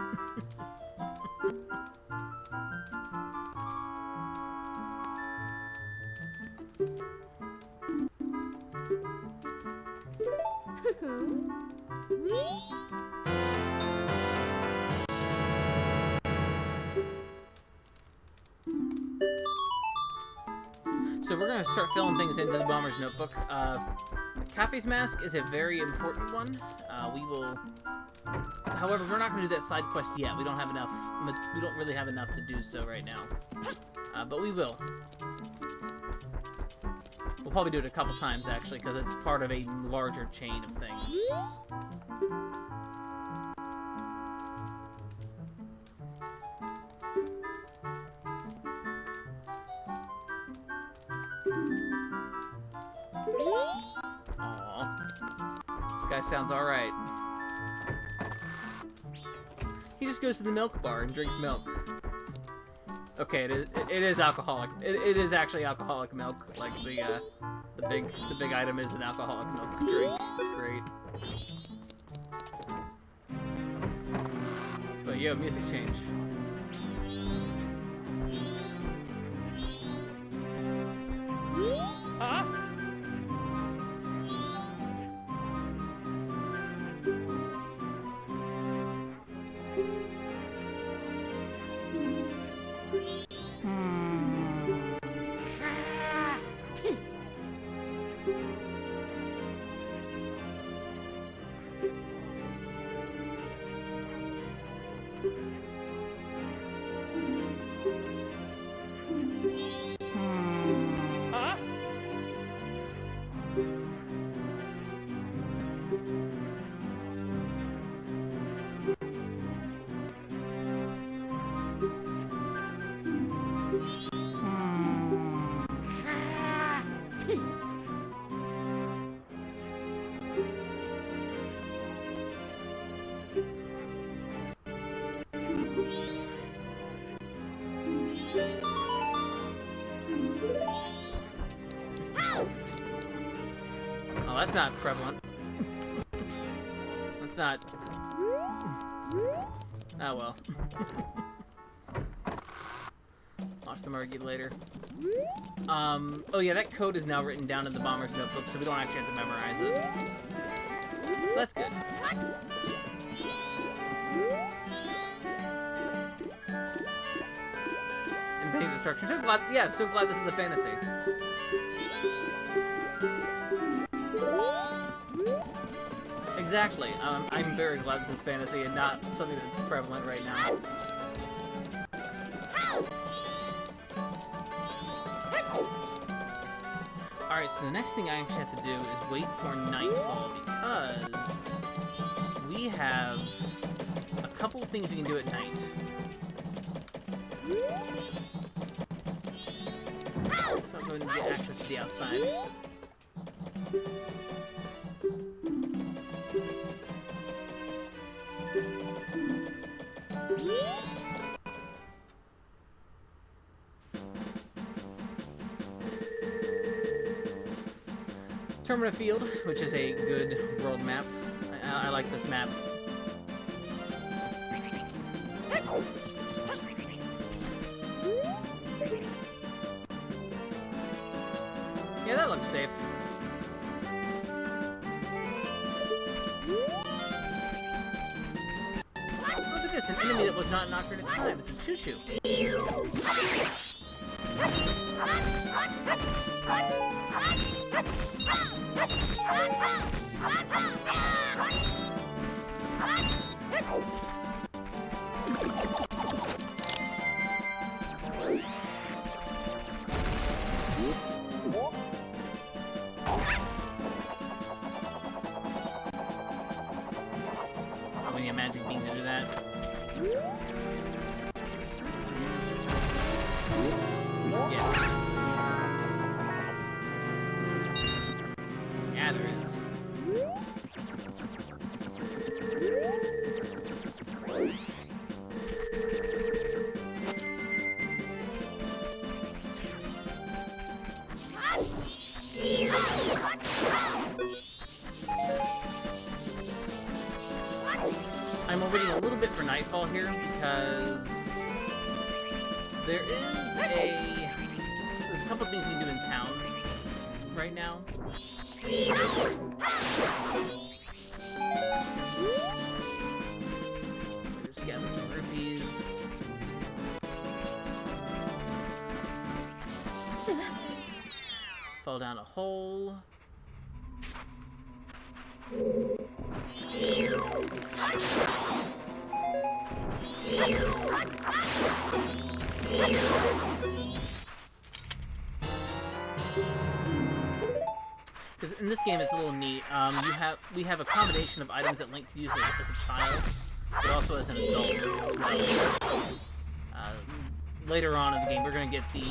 So we're going to start filling things into the Bomber's Notebook. Caffey's Mask is a very important one. We will... However, we're not going to do that side quest yet. We don't have enough... We don't really have enough to do so right now. But we will. We'll probably do it a couple times, actually, because it's part of a larger chain of things. Sounds alright. He just goes to the milk bar and drinks milk. Okay, it is alcoholic. It is actually alcoholic milk. Like the big item is an alcoholic milk drink. It's great. But yo, music change. Oh, that's not prevalent. That's not... Oh well. Watch the Murgy later. Oh yeah, that code is now written down in the Bomber's Notebook, so we don't actually have to memorize it. So that's good. Impending destruction. So glad, yeah, so glad this is a fantasy. Exactly. I'm very glad this is fantasy and not something that's prevalent right now. Alright, so the next thing I actually have to do is wait for nightfall because we have a couple of things we can do at night. So I'm going to get access to the outside. Termina Field, which is a good world map. I like this map. Yeah, that looks safe. Look at this, an enemy that was not knocked at a time. It's a tutu. We need a magic bean to do that. Yeah. Yeah, there is. I'm waiting a little bit for nightfall here because there's a couple things we can do in town right now. Just gather some rupees. Fall down a hole. Because in this game, it's a little neat. We have a combination of items that Link can use as a child, but also as an adult. Later on in the game, we're gonna get the.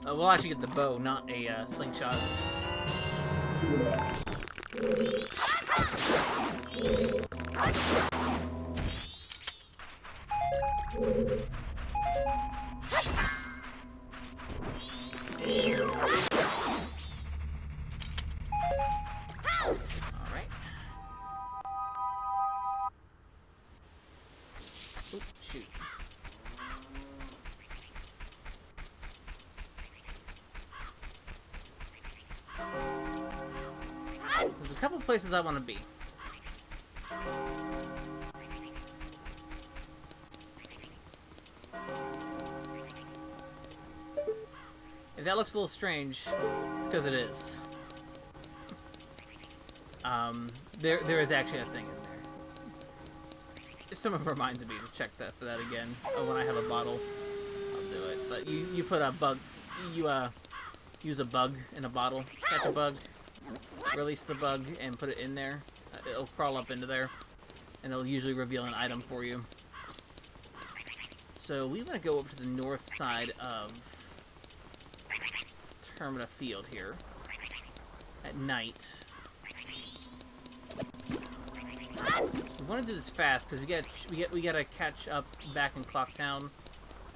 We'll actually get the bow, not a slingshot. Alright. Oop, shoot. There's a couple places I want to be. If that looks a little strange, it's because it is. There is actually a thing in there. If someone reminds me to check that for that again, when I have a bottle, I'll do it. But you put a bug, use a bug in a bottle, catch a bug, release the bug, and put it in there. It'll crawl up into there, and it'll usually reveal an item for you. So we want to go over to the north side of Termina Field here at night. We want to do this fast because we gotta catch up back in Clock Town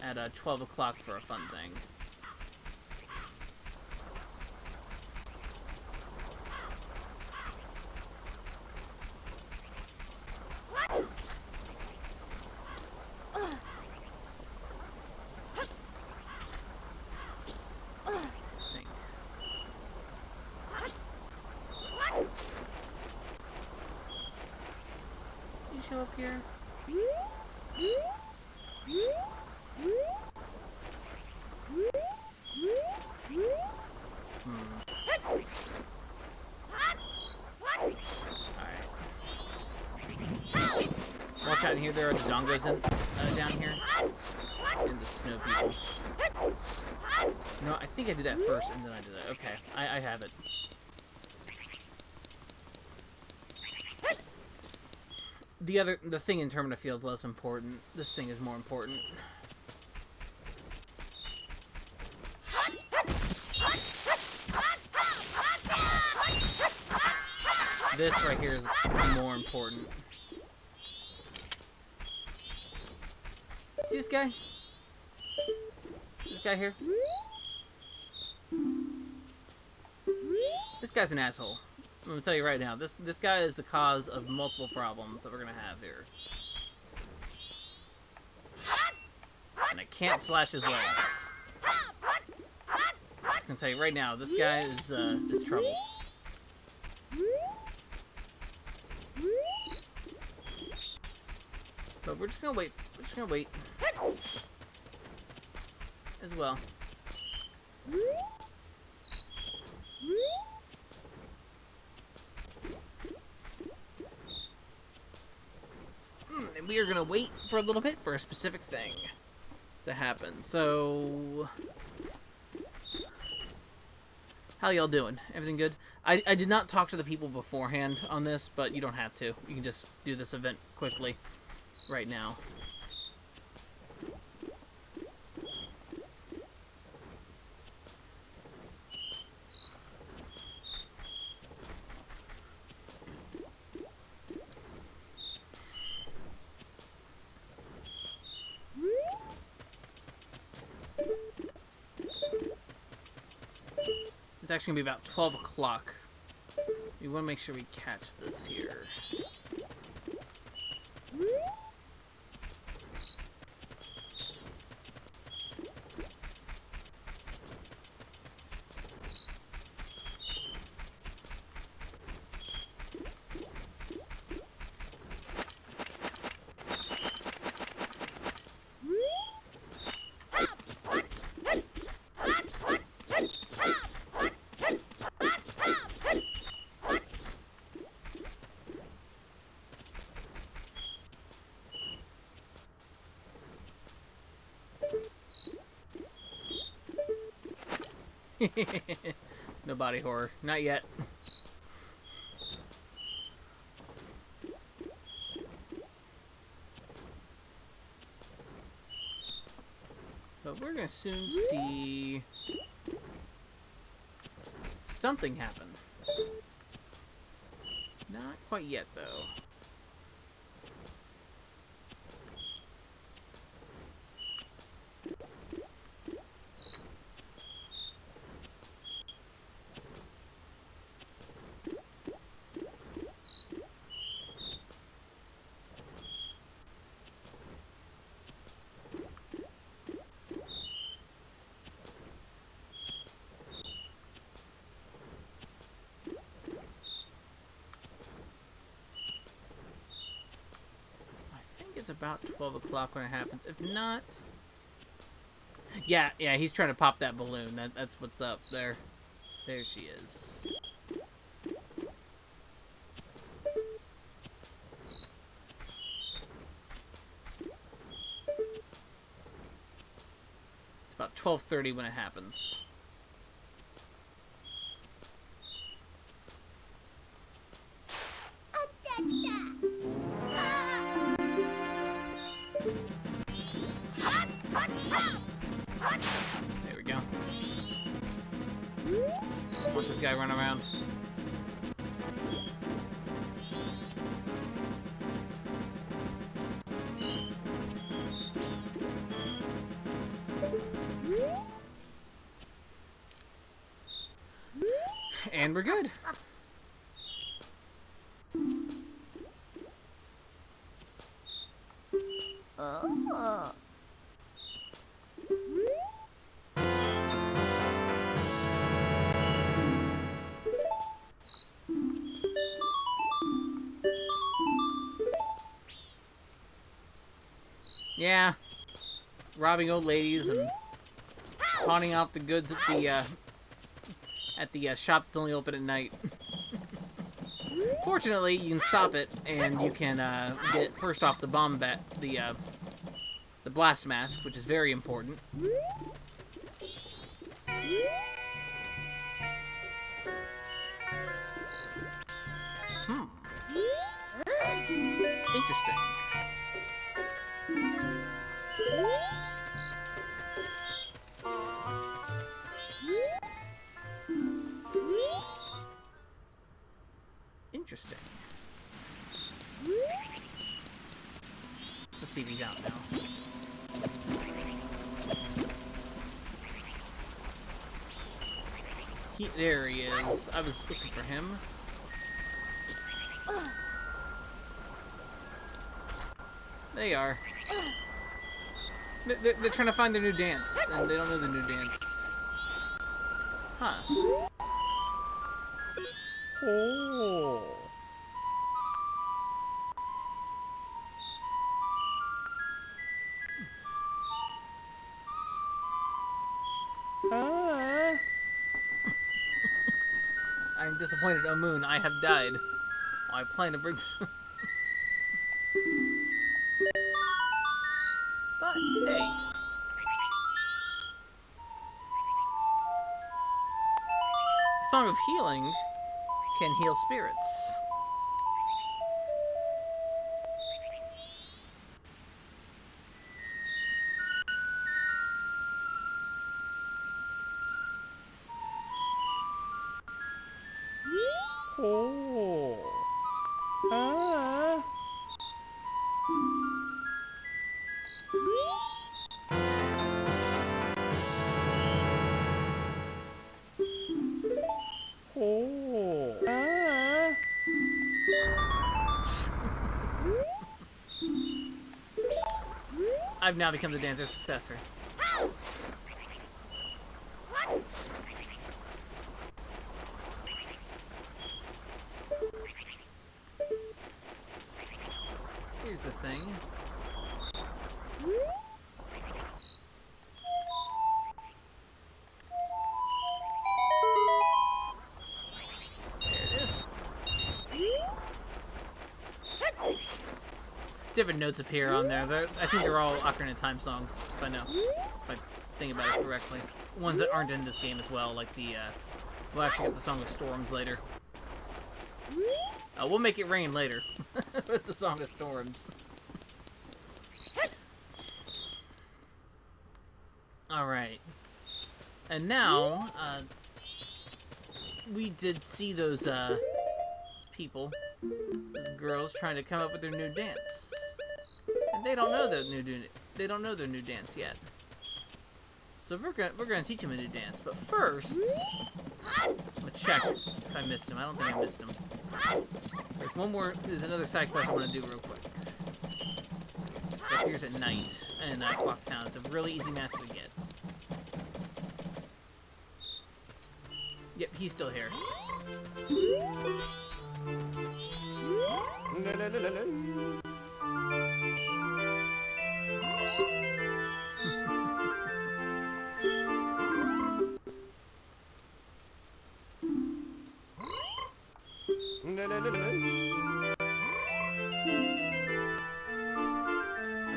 at 12 o'clock for a fun thing. Up here. Alright. Watch out in here, there are the dongos down here. And the snow people. No, I think I did that first and then I did that. Okay, I have it. The thing in Termina Field's less important. This thing is more important. This right here is more important. See this guy? This guy here? This guy's an asshole. I'm gonna tell you right now, this guy is the cause of multiple problems that we're gonna have here. And I can't slash his legs. I'm just gonna tell you right now, this guy is trouble. But we're just gonna wait. We're just gonna wait. As well. And we are going to wait for a little bit for a specific thing to happen. So, how y'all doing? Everything good? I did not talk to the people beforehand on this, but you don't have to. You can just do this event quickly right now. It's actually going to be about 12 o'clock. We want to make sure we catch this here. No body horror. Not yet. But we're gonna soon see something happen. Not quite yet, though. It's about 12 o'clock when it happens. If not... Yeah, he's trying to pop that balloon. That's what's up there. There she is. It's about 12:30 when it happens. There we go. Watch this guy run around. And we're good. Yeah, robbing old ladies and pawning off the goods at the shop that's only open at night. Fortunately, you can stop it, and you can get first off the bomb bat, the blast mask, which is very important. Interesting. Interesting. Let's see if he's out now. There he is. I was looking for him. They are. They're trying to find their new dance, and they don't know the new dance. Huh. Oh. I'm disappointed, oh Moon, I have died. I plan to bring... Song of Healing can heal spirits. Oh. Ah. Oh. Ah. I've now become the dancer's successor. Here's the thing. Different notes appear on there. I think they're all Ocarina of Time songs, if I think about it correctly. Ones that aren't in this game as well, like the, we'll actually get the Song of Storms later. We'll make it rain later, with the Song of Storms. Alright. And now, we did see those people, those girls trying to come up with their new dance. And they don't know their new dance yet. So we're gonna teach them a new dance. But first, I'm gonna check if I missed him. I don't think I missed him. There's another side quest I want to do real quick. It appears at night in Clock Town. It's a really easy match to get. Yep, he's still here. A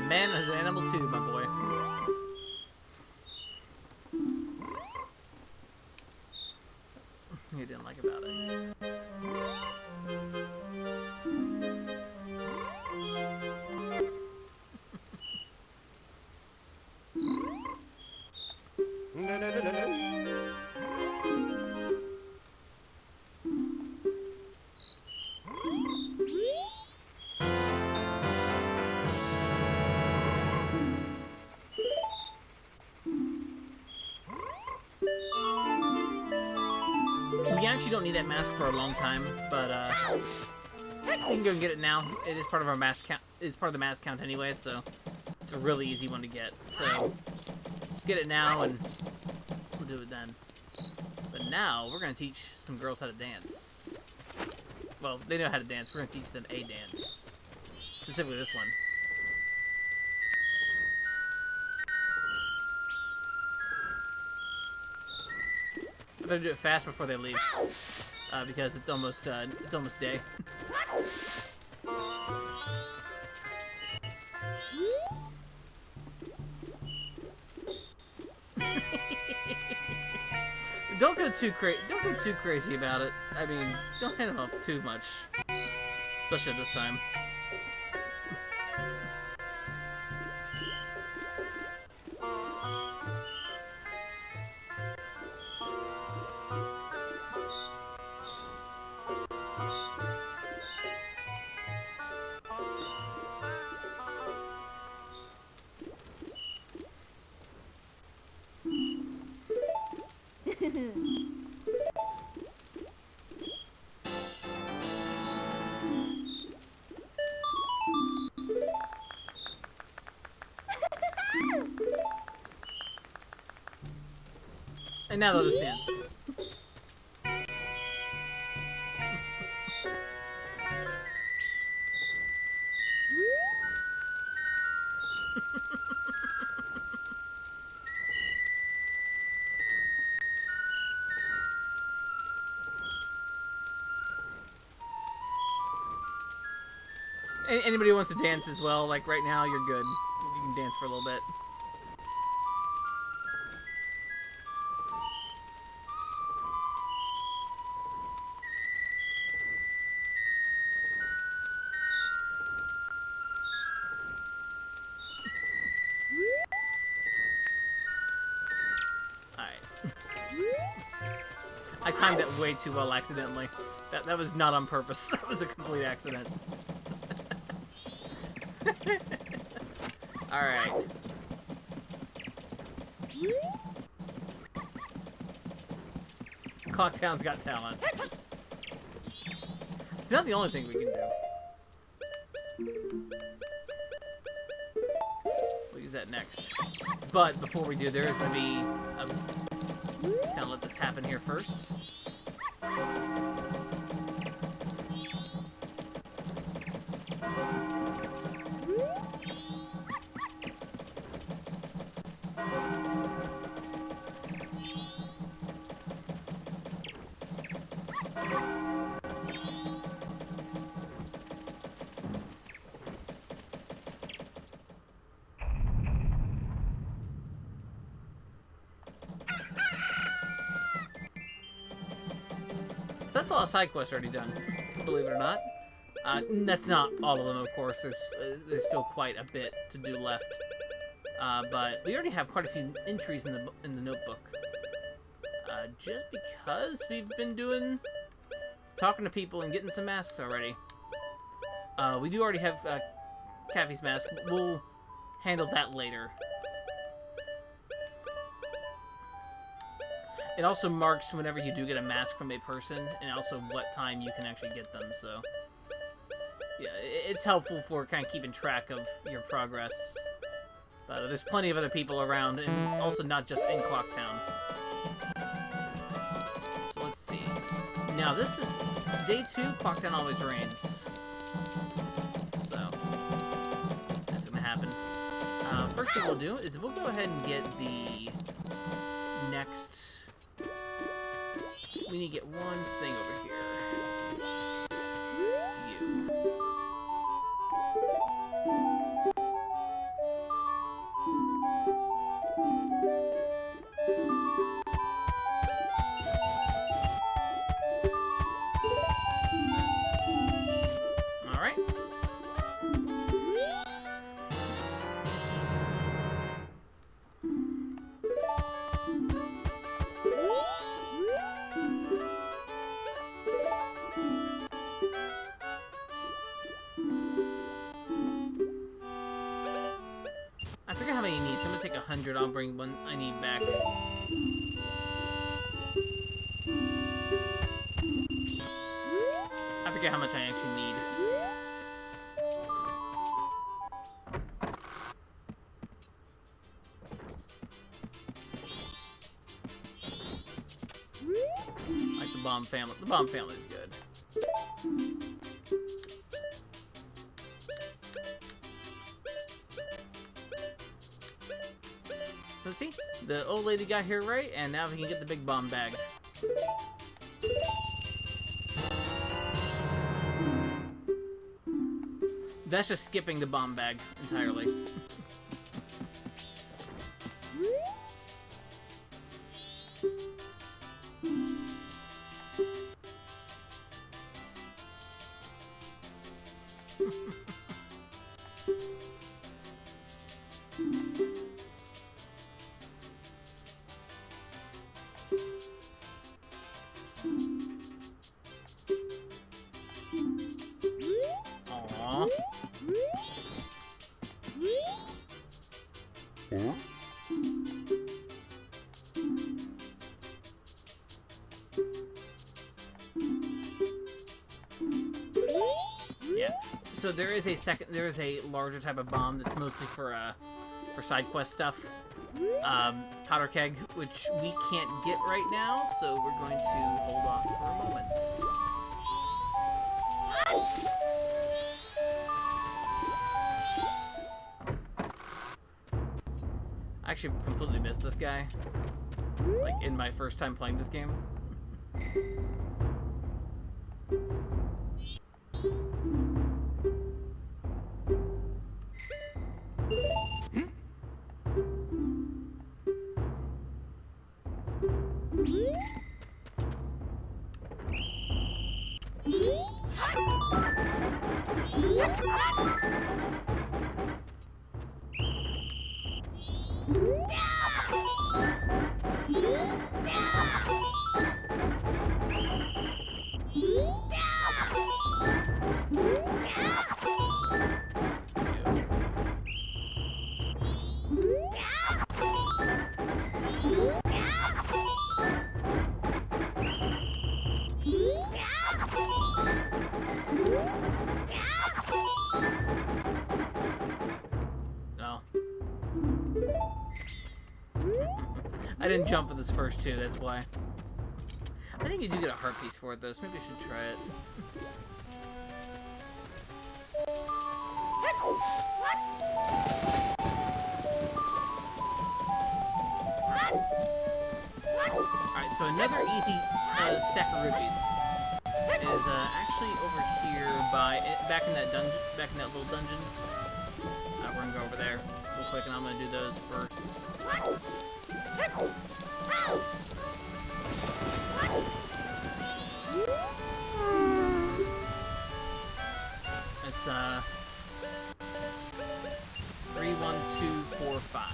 man is an animal too, my boy. You didn't like about it. We actually don't need that mask for a long time, but you can go and get it now. It is part of our mask count. It's part of the mask count anyway, so it's a really easy one to get. So just get it now, and we'll do it then. But now we're gonna teach some girls how to dance. Well, they know how to dance. We're gonna teach them a dance, specifically this one. I better do it fast before they leave, because it's almost day. Don't go too crazy about it. I mean, don't hand them off too much, especially at this time. And now they'll just dance. Anybody who wants to dance as well, like right now, you're good. You can dance for a little bit. I timed it way too well accidentally. That was not on purpose. That was a complete accident. Alright. Clocktown's got talent. It's not the only thing we can do. We'll use that next. But before we do, there is going to be a... Kind of let this happen here first. So that's a lot of side quests already done, believe it or not. That's not all of them, of course. There's still quite a bit to do left. But we already have quite a few entries in the notebook. Just because we've been talking to people and getting some masks already. We do already have Caffey's mask. We'll handle that later. It also marks whenever you do get a mask from a person, and also what time you can actually get them, so... Yeah, it's helpful for kind of keeping track of your progress. But there's plenty of other people around, and also not just in Clocktown. So let's see. Now this is day 2, Clocktown always rains. So, that's gonna happen. First thing we'll do is we'll go ahead and get the next... We need to get one thing over here. You. All right. I forget how many you need, so I'm gonna take 100. I'll bring one I need back. I forget how much I actually need. Like the bomb family. The bomb family is good. Let's see. The old lady got here right, and now we can get the big bomb bag. That's just skipping the bomb bag entirely. Aww. Yeah. So there is a larger type of bomb that's mostly for side quest stuff. Powder keg, which we can't get right now, so we're going to hold off for a moment. I actually completely missed this guy, like, in my first time playing this game. I didn't jump for this first two, that's why. I think you do get a heart piece for it, though, so maybe I should try it. Alright, so another easy stack of rupees is actually over here by back in that little dungeon. We're gonna go over there real quick, and I'm gonna do those first. It's 3, 1, 2, 4, 5.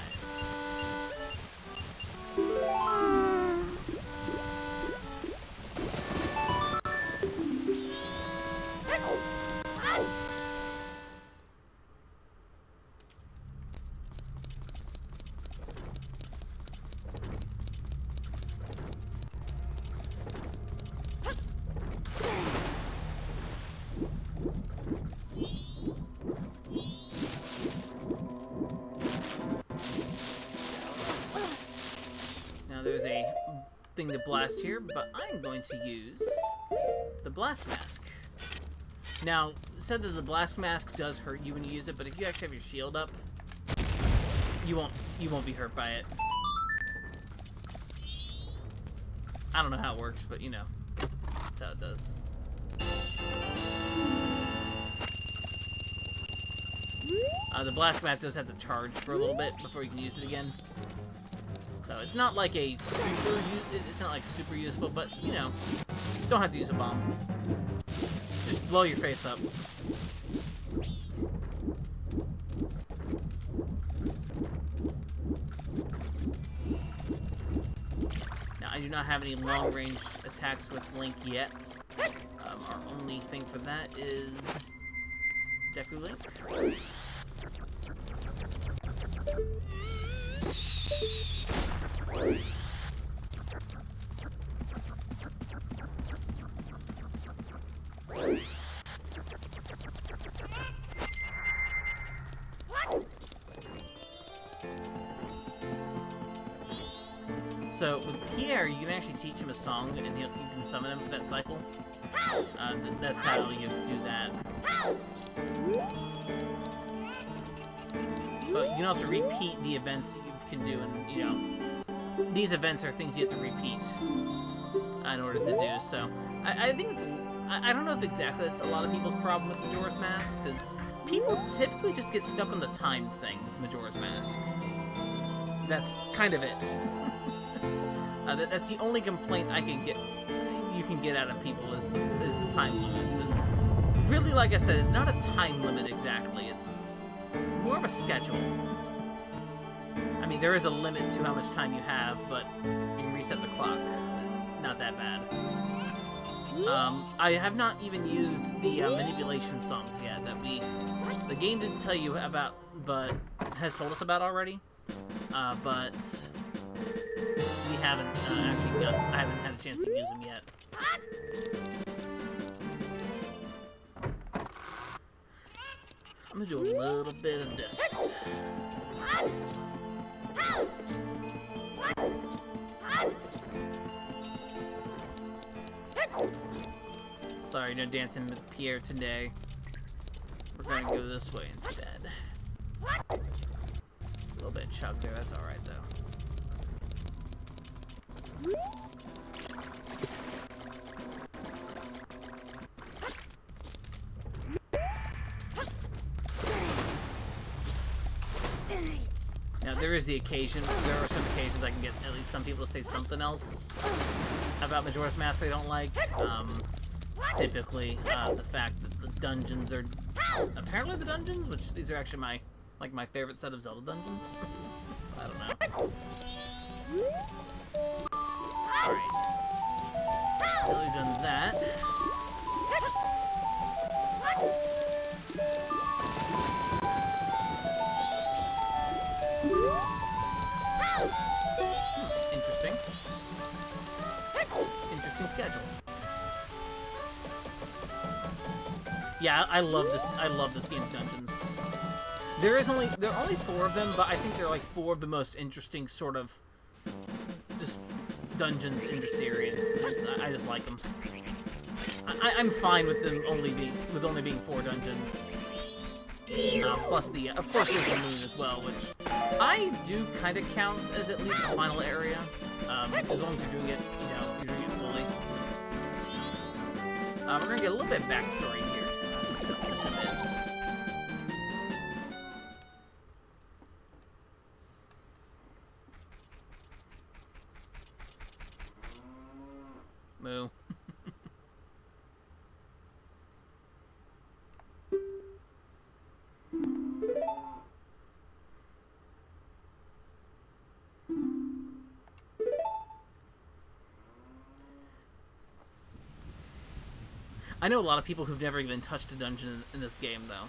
There's a thing to blast here, but I'm going to use the blast mask. Now, it said that the blast mask does hurt you when you use it, but if you actually have your shield up, you won't be hurt by it. I don't know how it works, but you know, that's how it does. The blast mask does have to charge for a little bit before you can use it again. So it's not like it's not like super useful, but you know, don't have to use a bomb. Just blow your face up. Now I do not have any long-range attacks with Link yet. Our only thing for that is Deku Link. So with Pierre, you can actually teach him a song, and you can summon him for that cycle. That's how you do that. But you can also repeat the events that you can do, and you know, these events are things you have to repeat in order to do. So I think it's, I don't know if exactly that's a lot of people's problem with Majora's Mask, because people typically just get stuck on the time thing with Majora's Mask. That's kind of it. That's the only complaint you can get out of people is the time limits. And really, like I said, it's not a time limit exactly. It's more of a schedule. I mean, there is a limit to how much time you have, but you can reset the clock. It's not that bad. I have not even used the manipulation songs yet that the game didn't tell you about, but has told us about already. But we haven't I haven't had a chance to use them yet. I'm gonna do a little bit of this. Sorry, no dancing with Pierre today. We're gonna go this way instead. A little bit of chug there, that's alright though. Now there is the occasion, there are some occasions I can get at least some people to say something else about Majora's Mask they don't like. Typically, the fact that the dungeons are apparently the dungeons, which these are actually my favorite set of Zelda dungeons. I don't know. Alright. Now that we've done that. Interesting. Interesting schedule. Yeah, I love this game's dungeons. There are only 4 of them, but I think they're like 4 of the most interesting sort of just dungeons in the series. I just like them. I'm fine with them only being 4 dungeons. Plus of course there's the moon as well, which I do kind of count as at least a final area, as long as you're doing it, you're doing it fully. We're gonna get a little bit of backstory here, just a bit. Moo. I know a lot of people who've never even touched a dungeon in this game, though.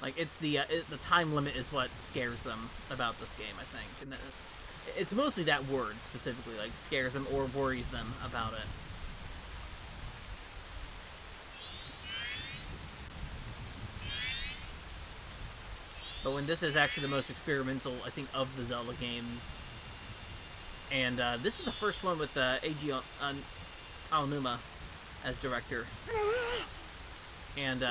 Like, it's the time limit is what scares them about this game, I think. And it's mostly that word, specifically, like, scares them or worries them about it. But when this is actually the most experimental, I think, of the Zelda games. And this is the first one with Eiji Aonuma as director. And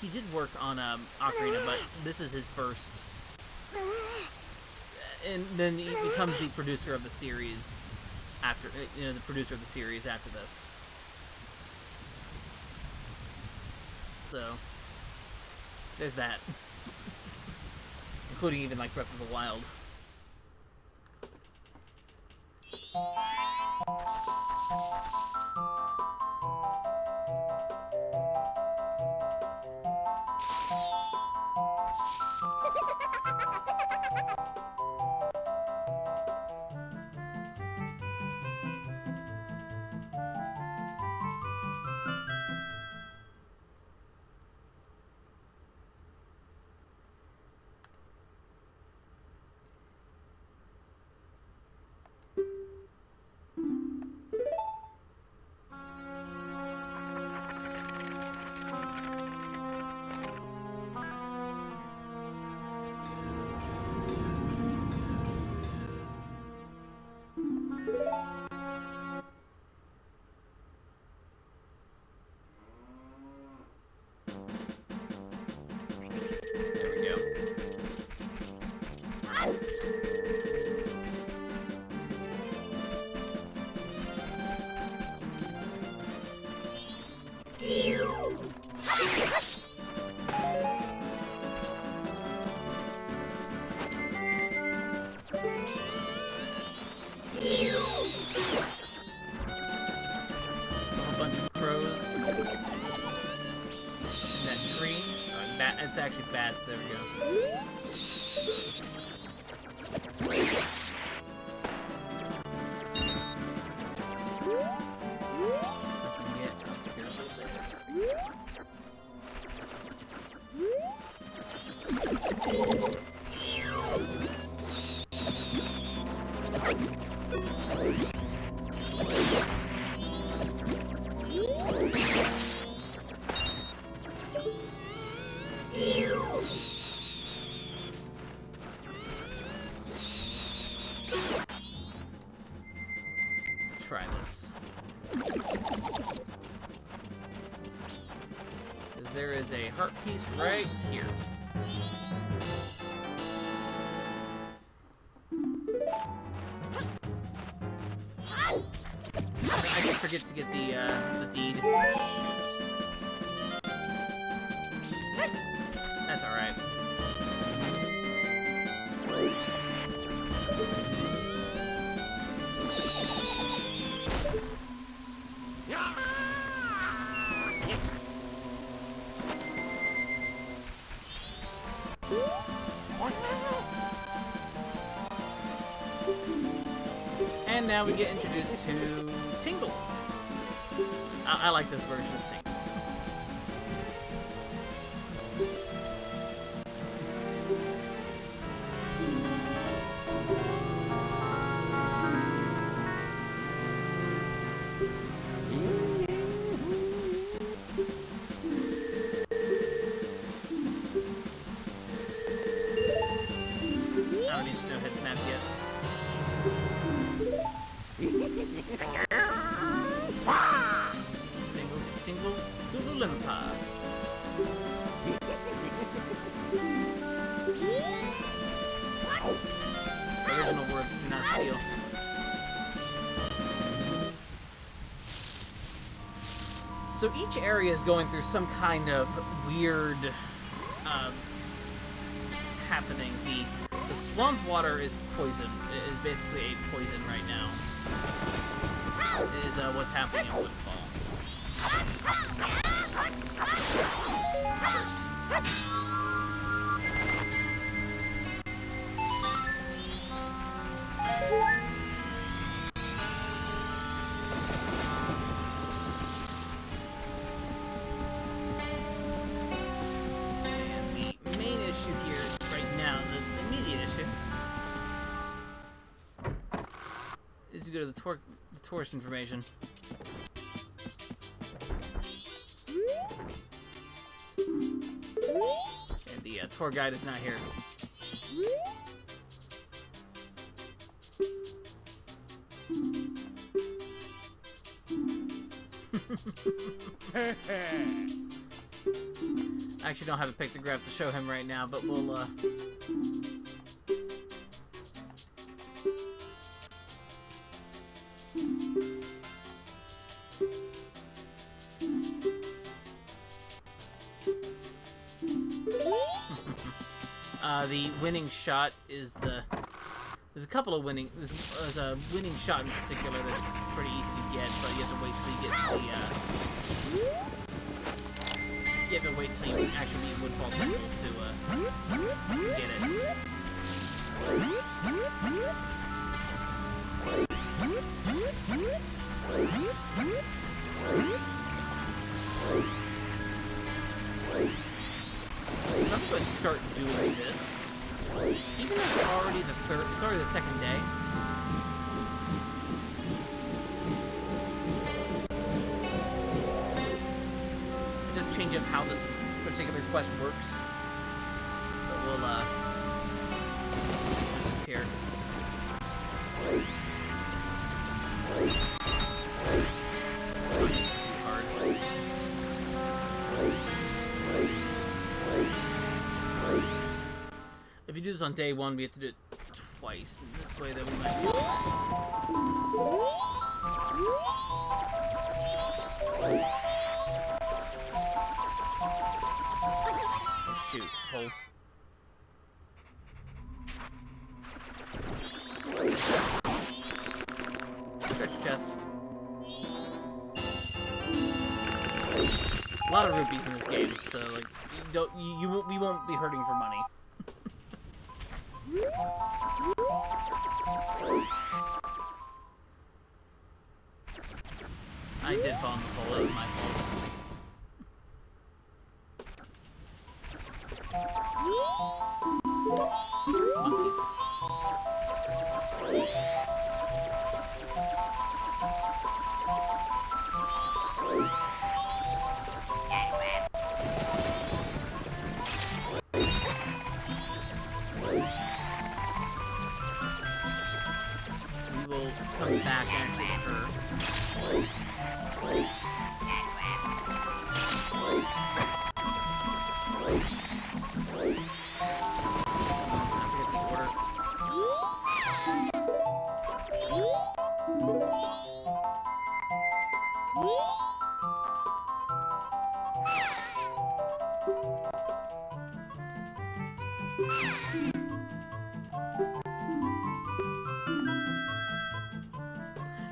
he did work on Ocarina, but this is his first. And then he becomes the producer of the series after, the producer of the series after this. So, there's that. Including even, like, Breath of the Wild. It's actually bats, there we go. Try this. Because there is a heart piece right here. I did forget to get the deed. Shoot. That's alright. And now we get introduced to Tingle. I like this version of Tingle. I don't need Snowhead's map yet. So each area is going through some kind of weird happening. The swamp water is poison. It is basically a poison right now. It is what's happening in Woodfall. First. Go to the tourist information. And the tour guide is not here. I actually don't have a pictograph to show him right now, but we'll the winning shot is there's a couple of winning, there's a winning shot in particular that's pretty easy to get, but you have to wait till you get to you actually need Woodfall Temple to get it. So I'm going to start doing this. Even though it's already the second day. It does change up how this particular quest works. But we'll do this here. If you do this on day one, we have to do it twice. In this way, that we might be shoot, hold. Stretch your chest. A lot of rupees in this game, so like we won't be hurting for money. I did fall in the hole, that was my fault. Monkeys. We will come back into her.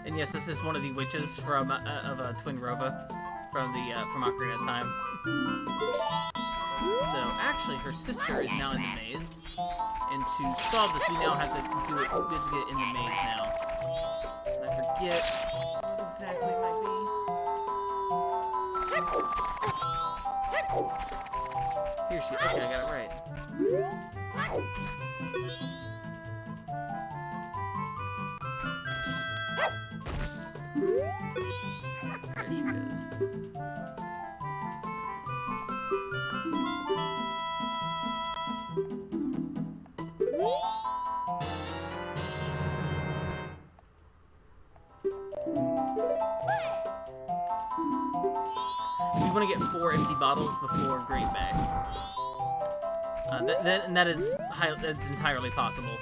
And yes, this is one of the witches from Twin Rova from Ocarina of Time. So actually, her sister is now in the maze, and to solve this, we now have to do it. We have to get it in the maze now. I forget what exactly it might be. Here she. Okay, I got it right. There she goes. We want to get 4 empty bottles before Great Bay. That's entirely possible.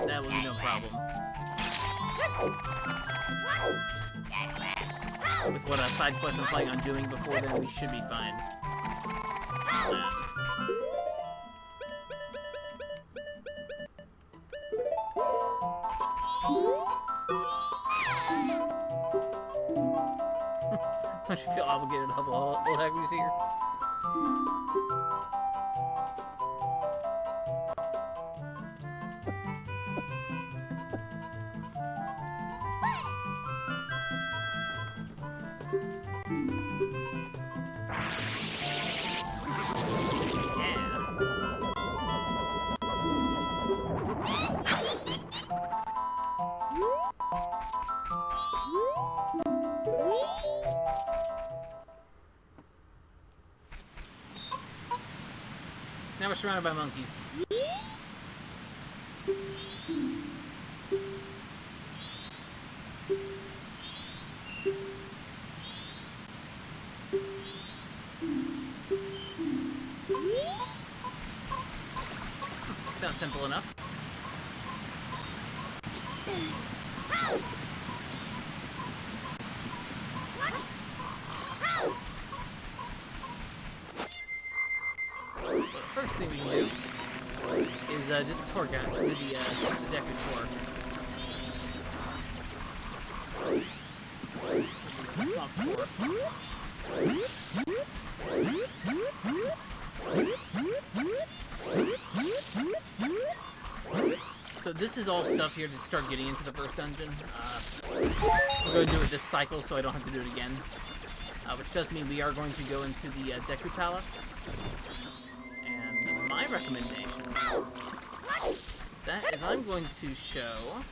That will be no problem. with what side quest I'm planning on doing before then, we should be fine. Don't you feel obligated to help old hackers here? Now we're surrounded by monkeys. Sounds simple enough. First thing we can do is do the tour guide, do the Deku tour. Swamp tour. So this is all stuff here to start getting into the first dungeon. We're going to do it this cycle so I don't have to do it again. Which does mean we are going to go into the Deku Palace. My recommendation that is I'm going to show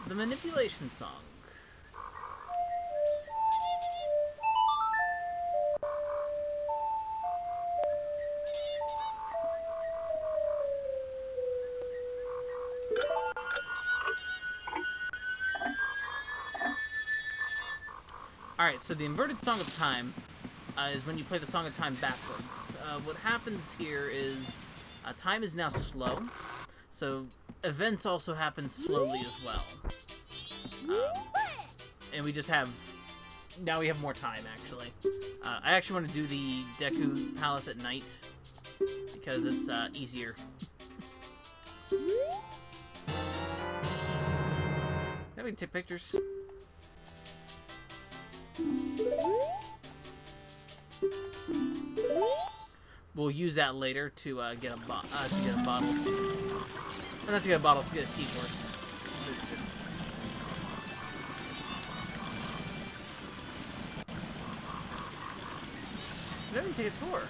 the manipulation song. Alright, so the inverted Song of Time is when you play the Song of Time backwards. What happens here is time is now slow, so events also happen slowly as well. And we just have... Now we have more time, actually. I actually want to do the Deku Palace at night, because it's easier. Now we can take pictures. We'll use that later to get a bottle. Or not to get a bottle, to get a seahorse. Let me take a tour.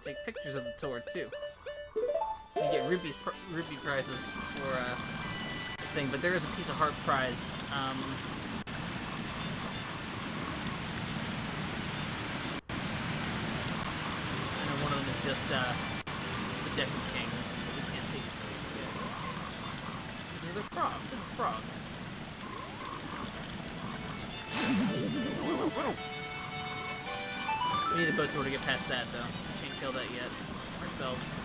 Take pictures of the tour too. You get rupee prizes for the thing, but there is a piece of heart prize. And one of them is just the Deku King. We can't take it. There's a frog. There's a frog. We need a boat tour to get past that, though. Can't kill that yet ourselves.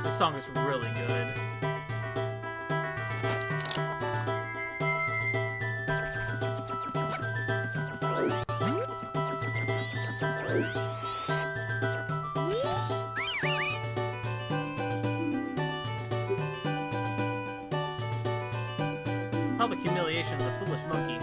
The song is really good. Public humiliation of the foolish monkey.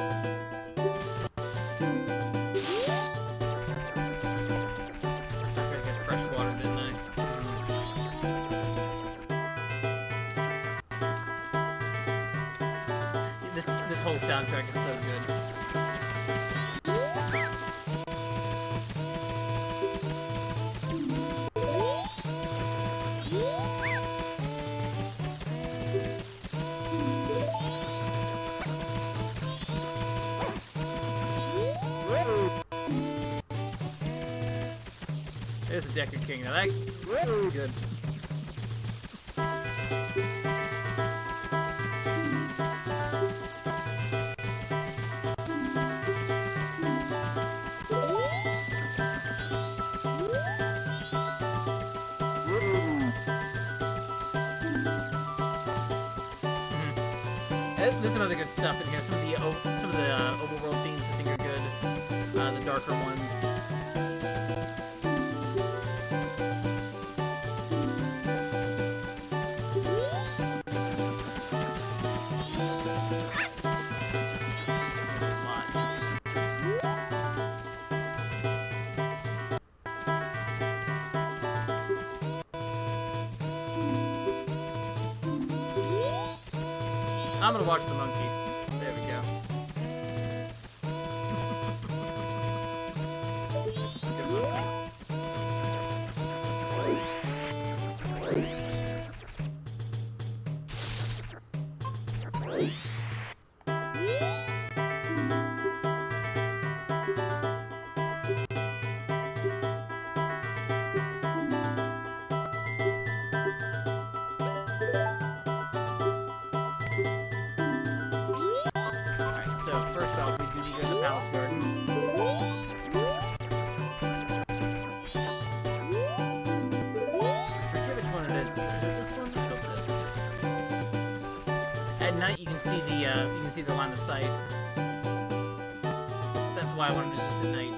This whole soundtrack is so good. There's the Decker King. Now that woo, good. There's some other good stuff in here. Some of the overworld themes I think are good. The darker ones. I'm gonna watch the monkey. There we go. See the line of sight. That's why I wanted to do this at night.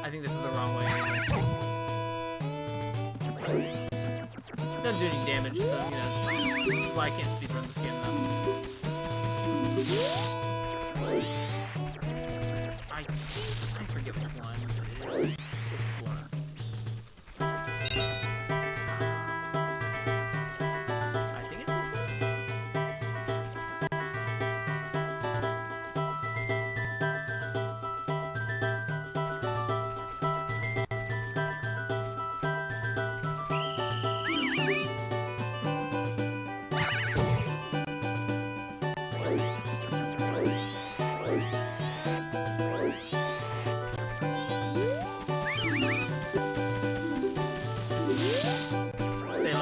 I think this is the wrong way. It doesn't do any damage, so you know, that's why I can't speedrun this game though. I forget which one. I think it's this one.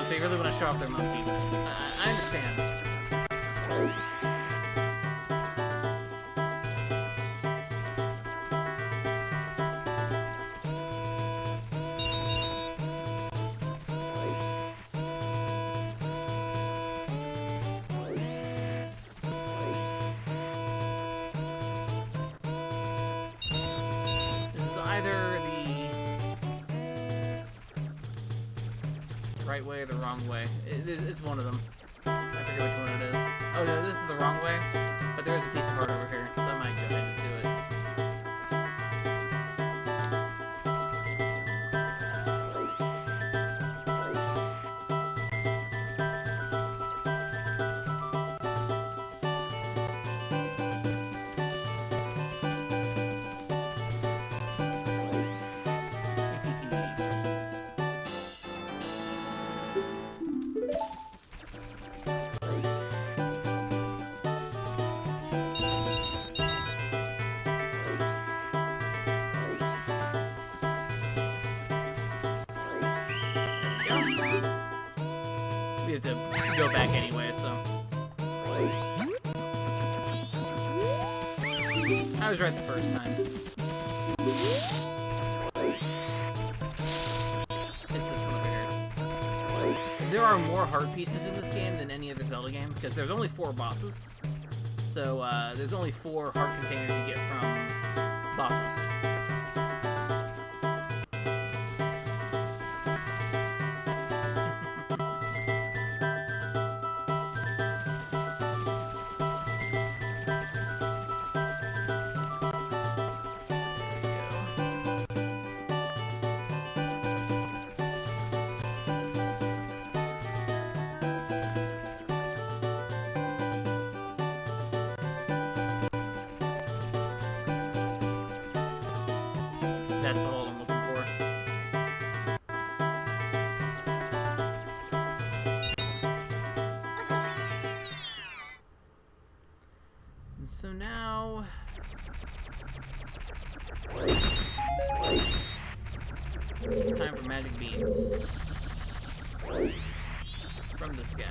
They really want to show off their monkey. I understand. This is either the right way or the wrong way. It's one of them. I forget which one it is. Oh no, this is the wrong way, but there is a piece of heart over here, so I might go ahead and do it. We have to go back anyway, so. I was right the first time. It's this one over here. There are more heart pieces in this game than any other Zelda game, because there's only 4 bosses. So, there's only 4 heart containers you get from bosses. That's the hole I'm looking for. It's time for magic beans. From this guy.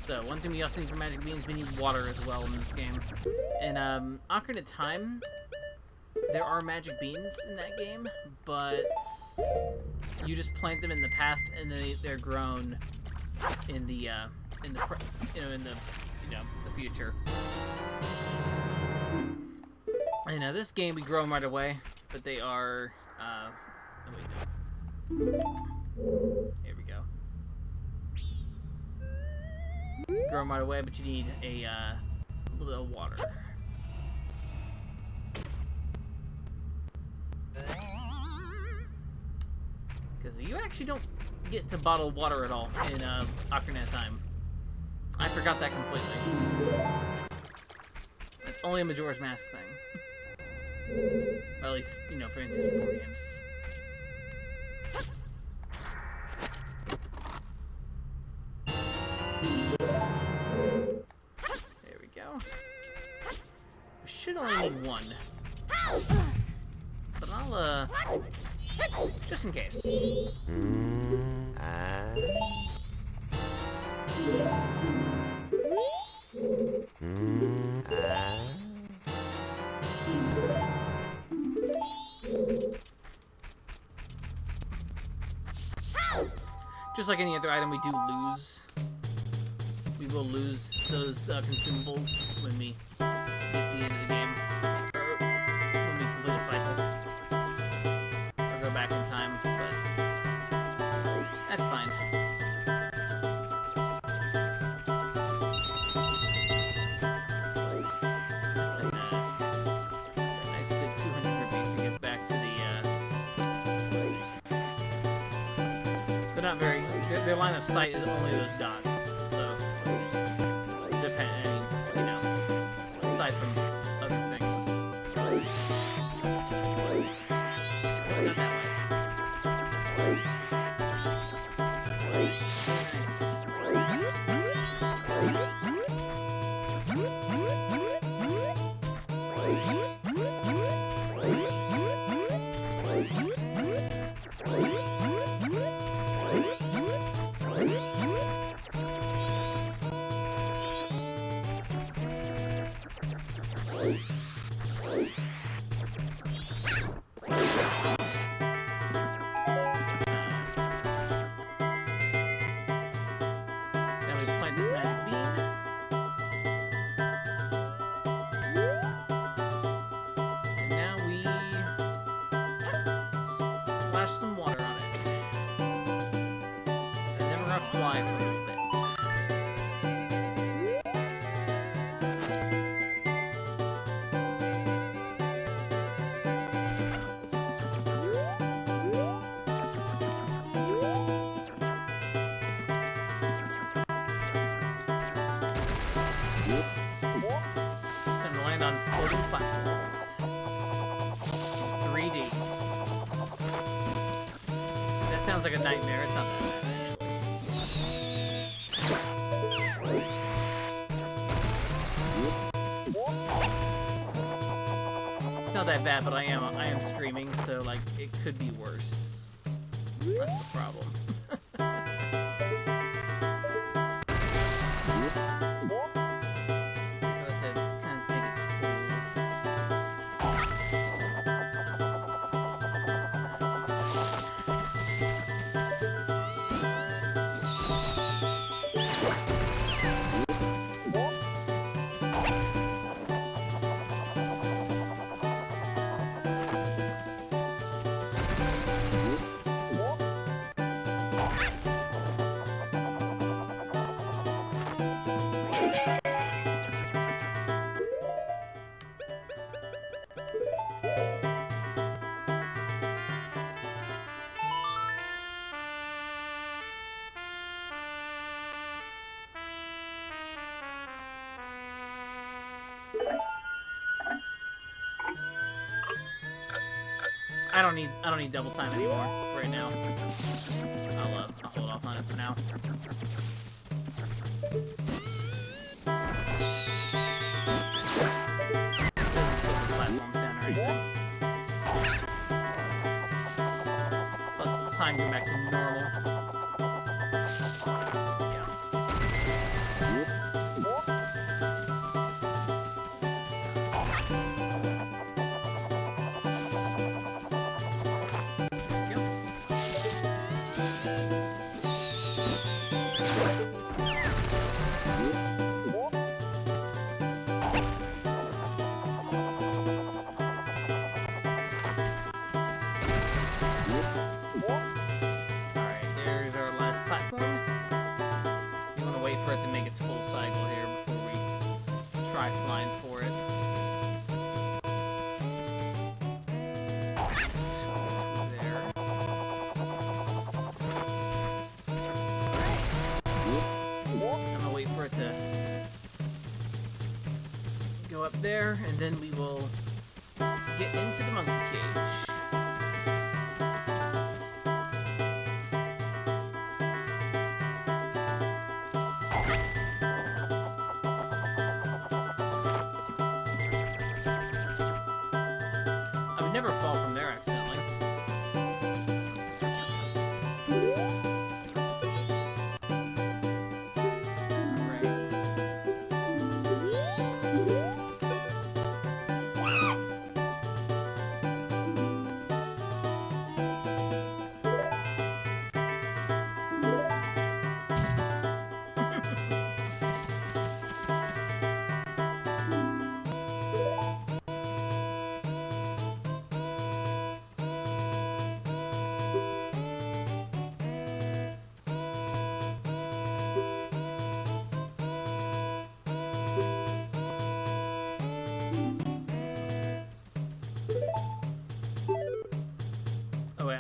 So, one thing we also need for magic beans, we need water as well in this game. In Ocarina of Time, there are magic beans in that game, but you just plant them in the past, and then they're grown in the future. And this game we grow them right away, but they are oh wait, no. Here we go. Grow them right away, but you need a little bit of water. Because you actually don't get to bottle water at all in Ocarina of Time. I forgot that completely. It's only a Majora's Mask thing. Or at least, you know, for N64 games. There we go. We should only need one. But I'll, just in case. Just like any other item we do lose. We will lose those consumables when we get to the end of the game. Or when we complete a cycle. Or go back in time, but that's fine. And, a nice good 200 rupees to give back to the, they're not very, their line of sight is only those dots. Aside from other things. Not that way. Some water on it. And then we're gonna fly for a little bit. And land on floating platforms. 3D. That sounds like a nightmare. It's not that bad, actually. It's not that bad, but I am streaming, so like it could be worse. That's the problem. I don't need double time anymore right now. I'll hold off on it for now. Doesn't flip the platforms down or anything. Let the time go back to normal. Up there, and then we will get into the monkey cage. I would never fall from there accidentally.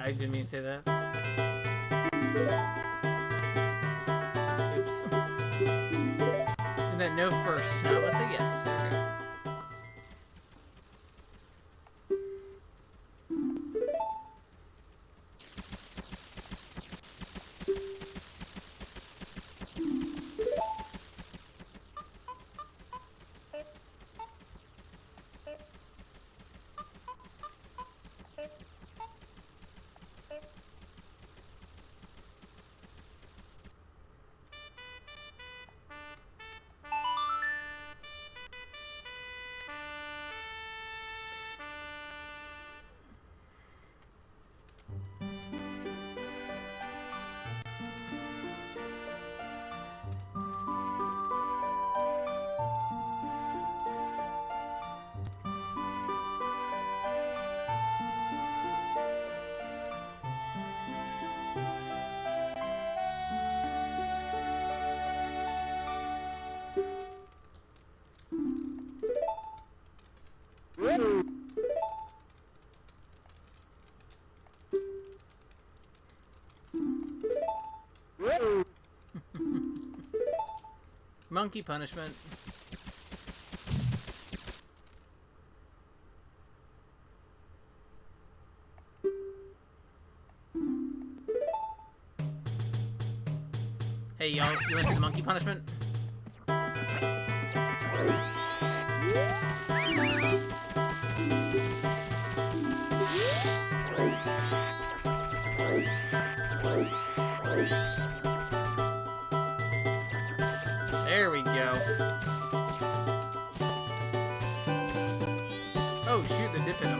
I didn't mean to say that. Oops. And then no first. No, let's say yes. There we go. Monkey punishment. Hey, y'all, you wanna see the monkey punishment? There we go. Oh shoot, they dipped in him.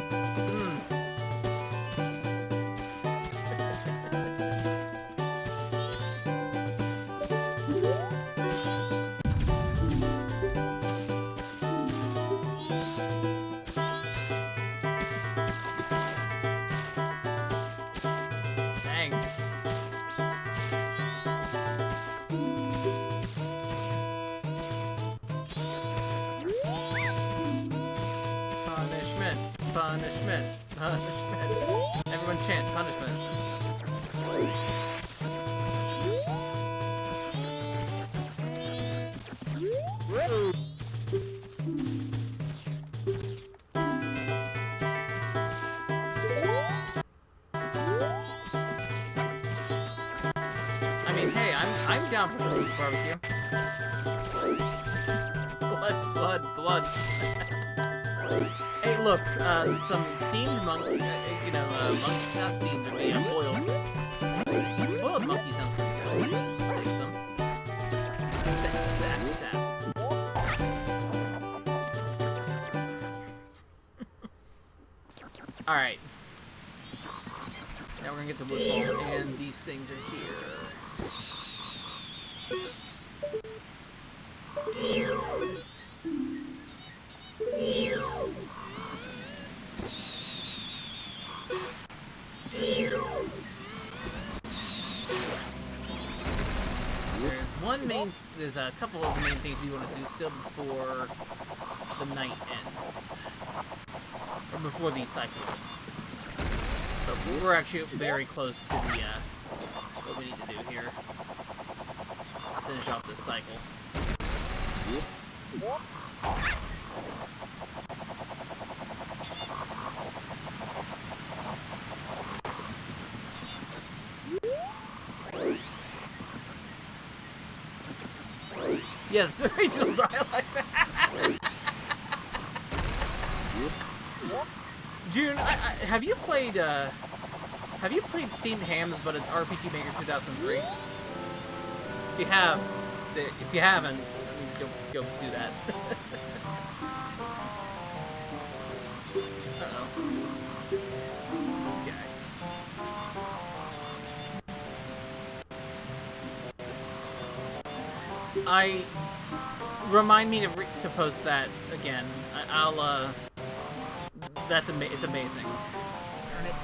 Punishment. Punishment. Everyone chant punishment. down for some barbecue. Blood. Hey, look, some steamed monkey, monkey, not steamed, but yeah, boiled. Boiled monkey sounds pretty good. I'll take some. Sap. Alright. Now we're gonna get to Woodfall, and these things are here. There's a couple of the main things we want to do still before the night ends. Or before the cycle ends. But we're actually very close to the, what we need to do here. Finish off this cycle. Yes, the regional dialect. June, have you played Steamed Hams, but it's RPG Maker 2003? If you haven't, go do that. Uh-oh. This guy. Remind me to post that again. I'll it's amazing. Darn it.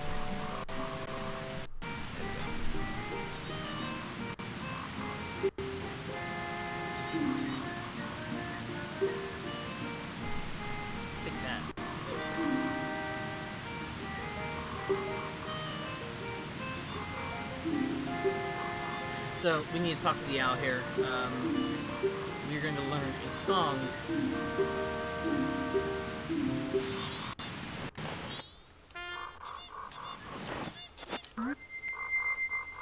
Take that. So we need to talk to the owl here. We're going to learn a song.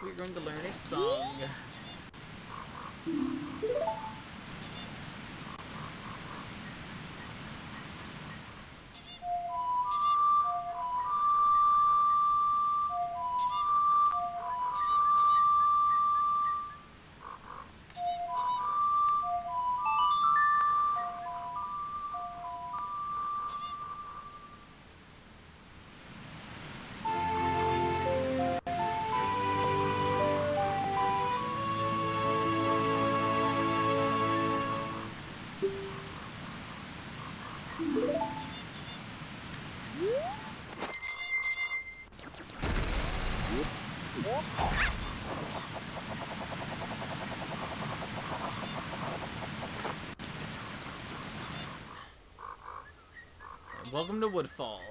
We're going to learn a song. Welcome to Woodfall.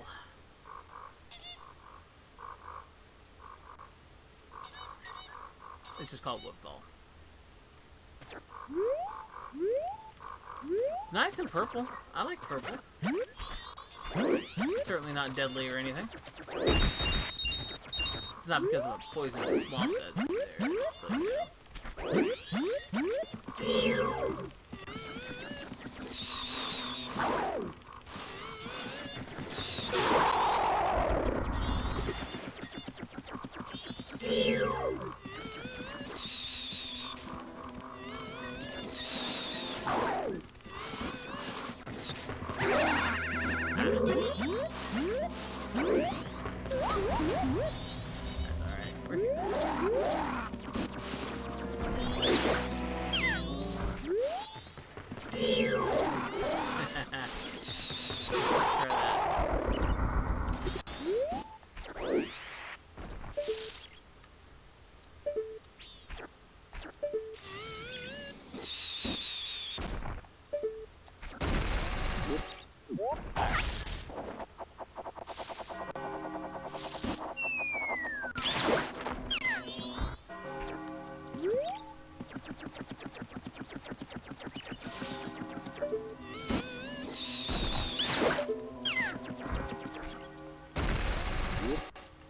It's just called Woodfall. It's nice and purple. I like purple. It's certainly not deadly or anything. It's not because of a poisonous swamp that's there. But, you know. That's alright. We're here.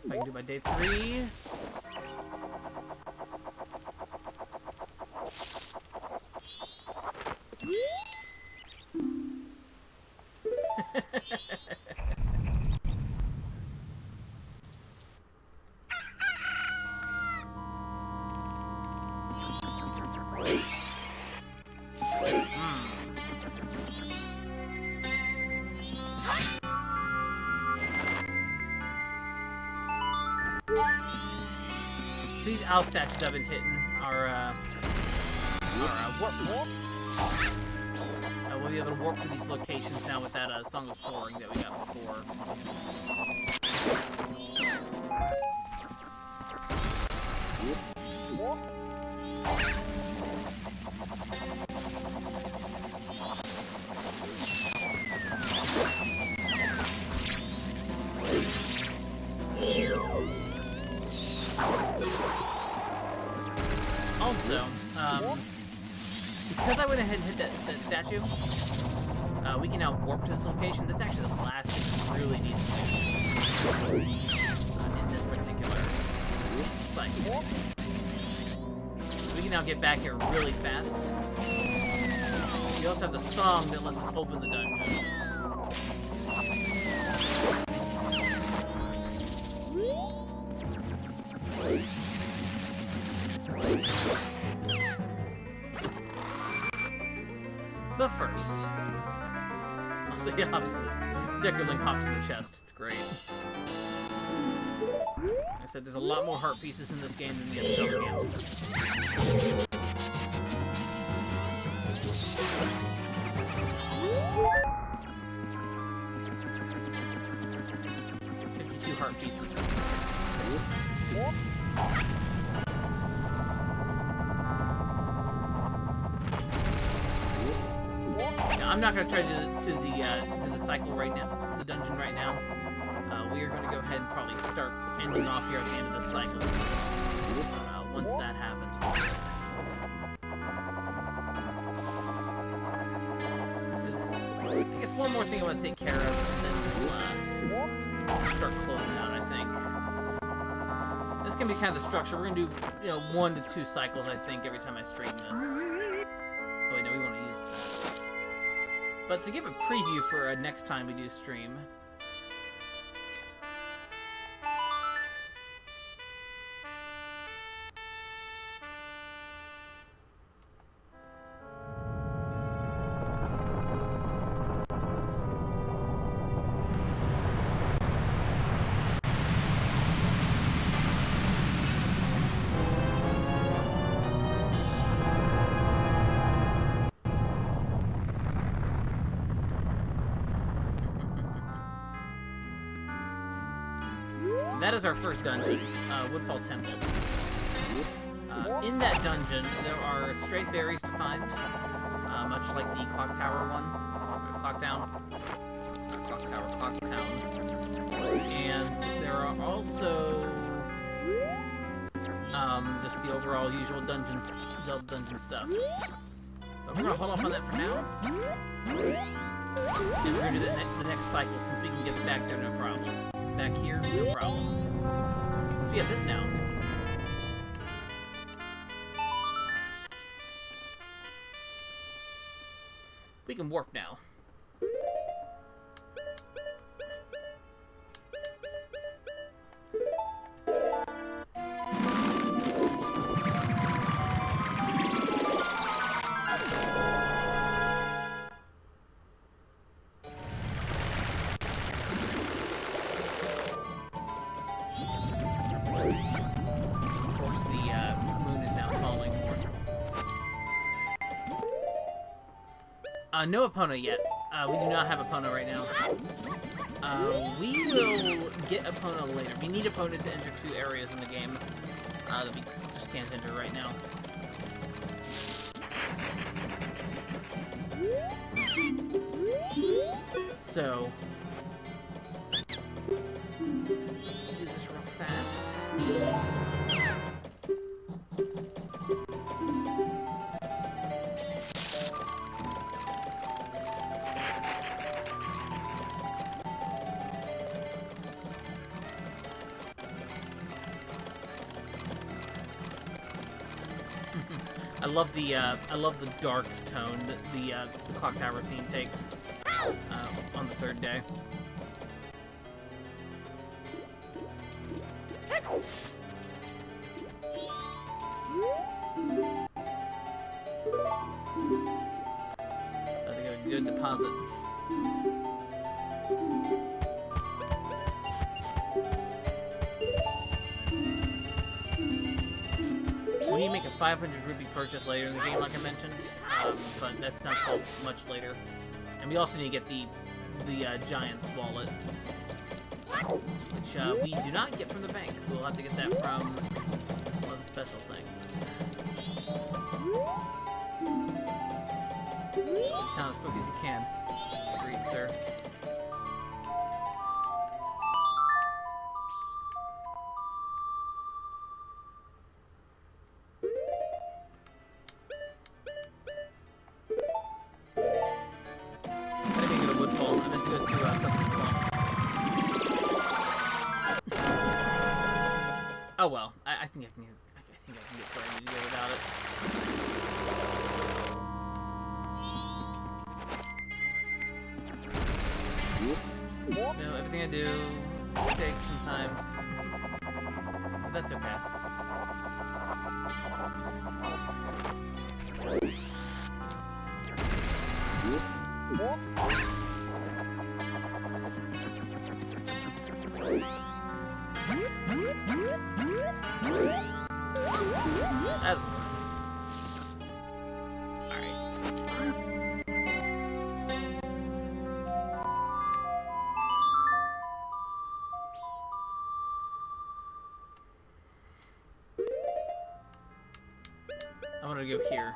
I can do my day 3. So these owl statues I've been hitting are warp points. We'll be able to warp to these locations now with that Song of Soaring that we got before. Also, because I went ahead and hit that statue, we can now warp to this location. That's actually the last thing we really need to do in this particular cycle. So we can now get back here really fast. We also have the song that lets us open the dungeon. But first, also he hops in the Deckerling hops in the chest. It's great. Like I said, there's a lot more heart pieces in this game than the other Zelda games. Heart pieces. Now, I'm not going to try to do the cycle right now, the dungeon right now. We are going to go ahead and probably start ending off here at the end of this cycle. Once that happens. I guess one more thing I want to take care of, and then we'll start closing out, I think. This can be kind of the structure. We're going to do, 1 to 2 cycles, I think, every time I stream this. Oh, wait, no, we want to use that. But to give a preview for next time we do stream, that is our first dungeon, Woodfall Temple. In that dungeon, there are stray fairies to find, much like the Clock Tower one. Clock Town. Not Clock Tower, Clock Town. And there are also just the overall usual dungeon, Zelda dungeon stuff. But we're going to hold off on that for now. And we're going to do the next cycle, since we can get back there, no problem. Back here, no problem. Since we have this now. We can warp now. No Epona yet. We do not have Epona right now. We will get Epona later. We need Epona to enter 2 areas in the game that we just can't enter right now. So, do this real fast. I love the dark tone that the Clock Tower theme takes on the 3rd day. I think I got a good deposit. 500 rupee purchase later in the game, like I mentioned, but that's not till much later. And we also need to get the Giant's wallet, which we do not get from the bank. We'll have to get that from one of the special things. Town as quick as you can. Agreed, sir. Oh well, I think I can get where I need to go without it. You know, everything I do is a mistake sometimes. But that's okay. That's I'm gonna go here.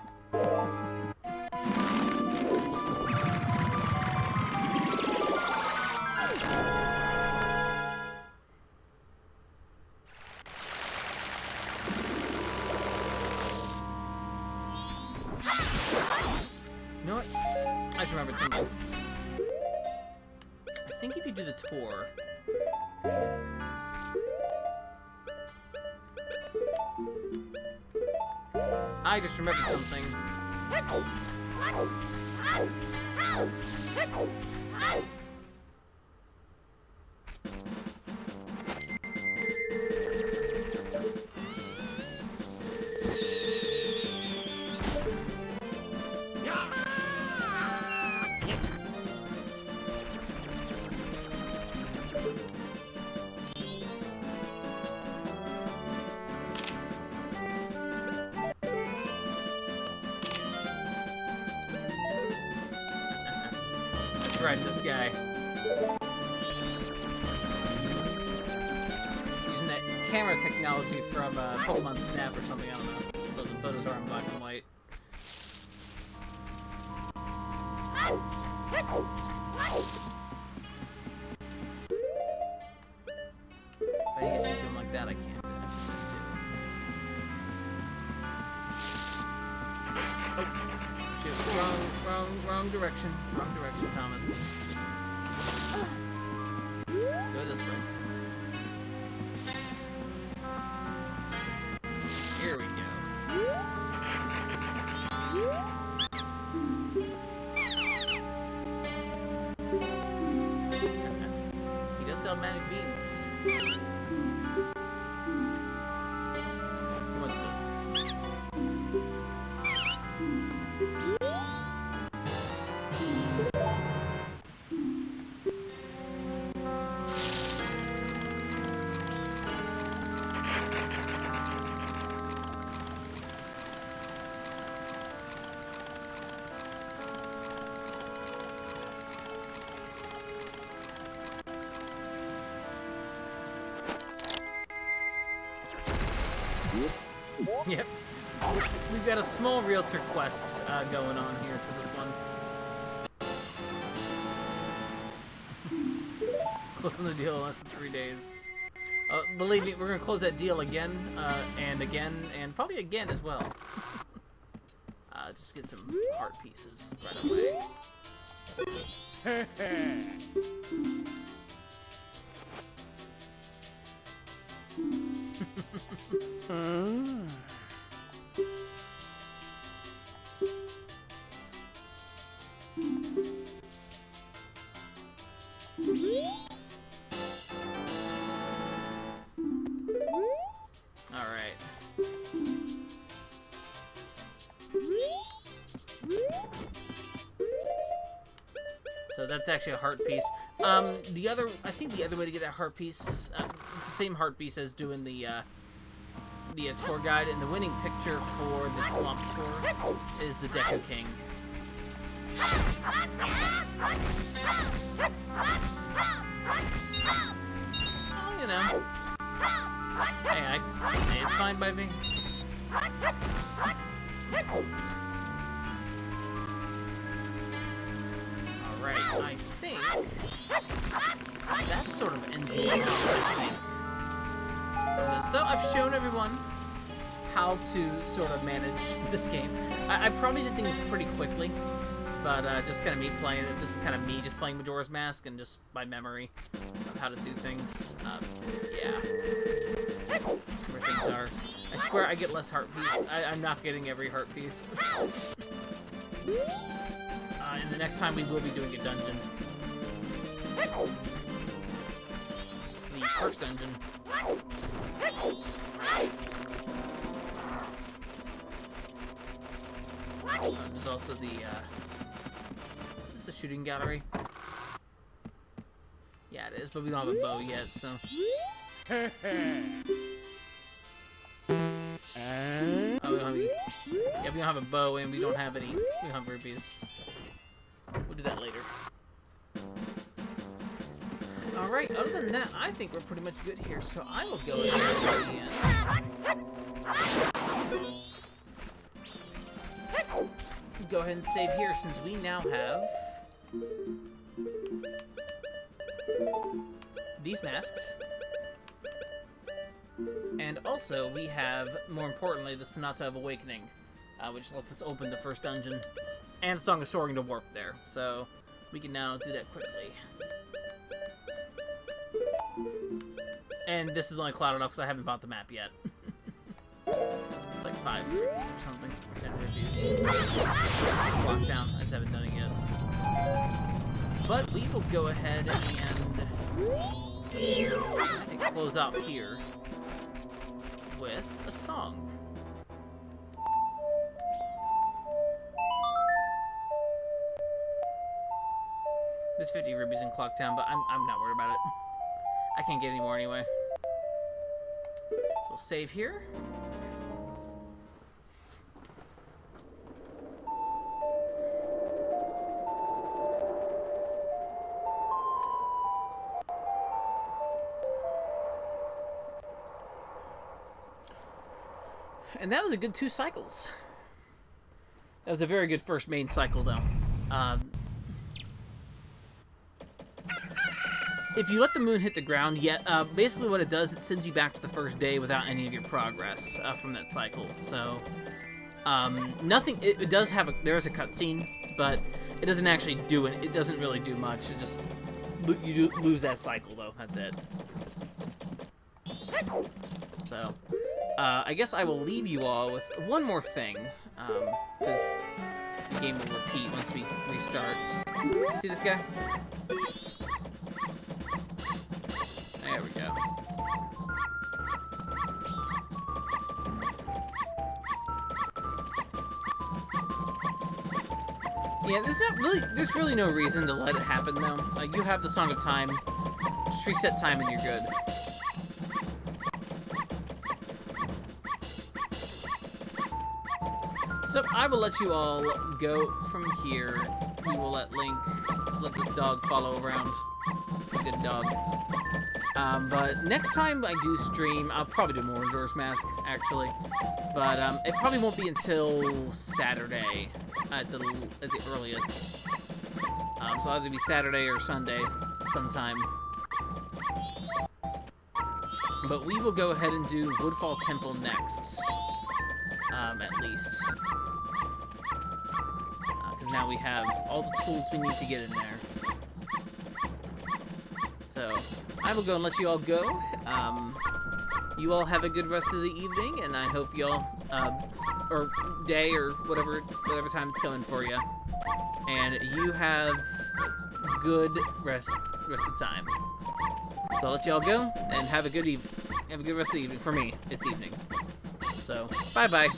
You know what? I just remembered something. I think if you do the tour... I just remembered something. Right, this guy. Using that camera technology from Pokemon Snap or something, I don't know. So the photos are in black and white. If I use him like that, I can't do it. Oh. Shoot, wrong direction. Wrong direction, Thomas. Go this way. Here we go. He does sell magic beans. What's this? Yep. We've got a small realtor quest going on here for this one. Closing the deal in less than 3 days. Believe me, we're going to close that deal again, and again, and probably again as well. Just get some heart pieces right away. Alright. So that's actually a heart piece. I think the other way to get that heart piece, it's the same heart piece as doing the the tour guide, and the winning picture for the Swamp Tour is the Deku King. Oh, you know. Hey, it's fine by me. Alright, I think that sort of ends me out, I think. So I've shown everyone how to sort of manage this game. I probably did things pretty quickly, but just kind of me playing it. This is kind of me just playing Majora's Mask and just by memory of how to do things. Yeah. Where things are. I swear I get less heart piece. I'm not getting every heart piece. And the next time we will be doing a dungeon. The first dungeon. There's also the, is this a shooting gallery? Yeah, it is, but we don't have a bow yet, so. Oh, we don't have any, yeah, we don't have a bow, and we don't have any, we don't have rupees. We'll do that later. Alright, other than that, I think we're pretty much good here, so I will go ahead and go ahead and save here, since we now have these masks. And also, we have, more importantly, the Sonata of Awakening, which lets us open the first dungeon. And the Song of Soaring to Warp there, so we can now do that quickly. And this is only clouded up because I haven't bought the map yet. It's like 5 rupees or something, or 10 rupees. Locked down, I just haven't done it yet. But we will go ahead and, I think, close out here with a song. There's 50 rupees in Clocktown, but I'm not worried about it. I can't get any more anyway. So we'll save here. And that was a good 2 cycles. That was a very good first main cycle, though. If you let the moon hit the ground, basically what it does, it sends you back to the first day without any of your progress from that cycle. So, nothing. It does have there is a cutscene, but it doesn't actually do it. It doesn't really do much. It just you lose that cycle though. That's it. So, I guess I will leave you all with one more thing, because the game will repeat once we restart. See this guy? There we go. Yeah, there's really no reason to let it happen though. Like, you have the Song of Time. Just reset time and you're good. So I will let you all go from here. We will let this dog follow around. Good dog. But next time I do stream, I'll probably do more Majora's Mask, actually. But it probably won't be until Saturday at the earliest. So it'll either be Saturday or Sunday sometime. But we will go ahead and do Woodfall Temple next, at least. Because now we have all the tools we need to get in there. So I will go and let you all go. You all have a good rest of the evening, and I hope you all, or day, or whatever time it's coming for you. And you have good rest of the time. So I'll let you all go, and have a good rest of the evening. For me, it's evening. So, bye-bye.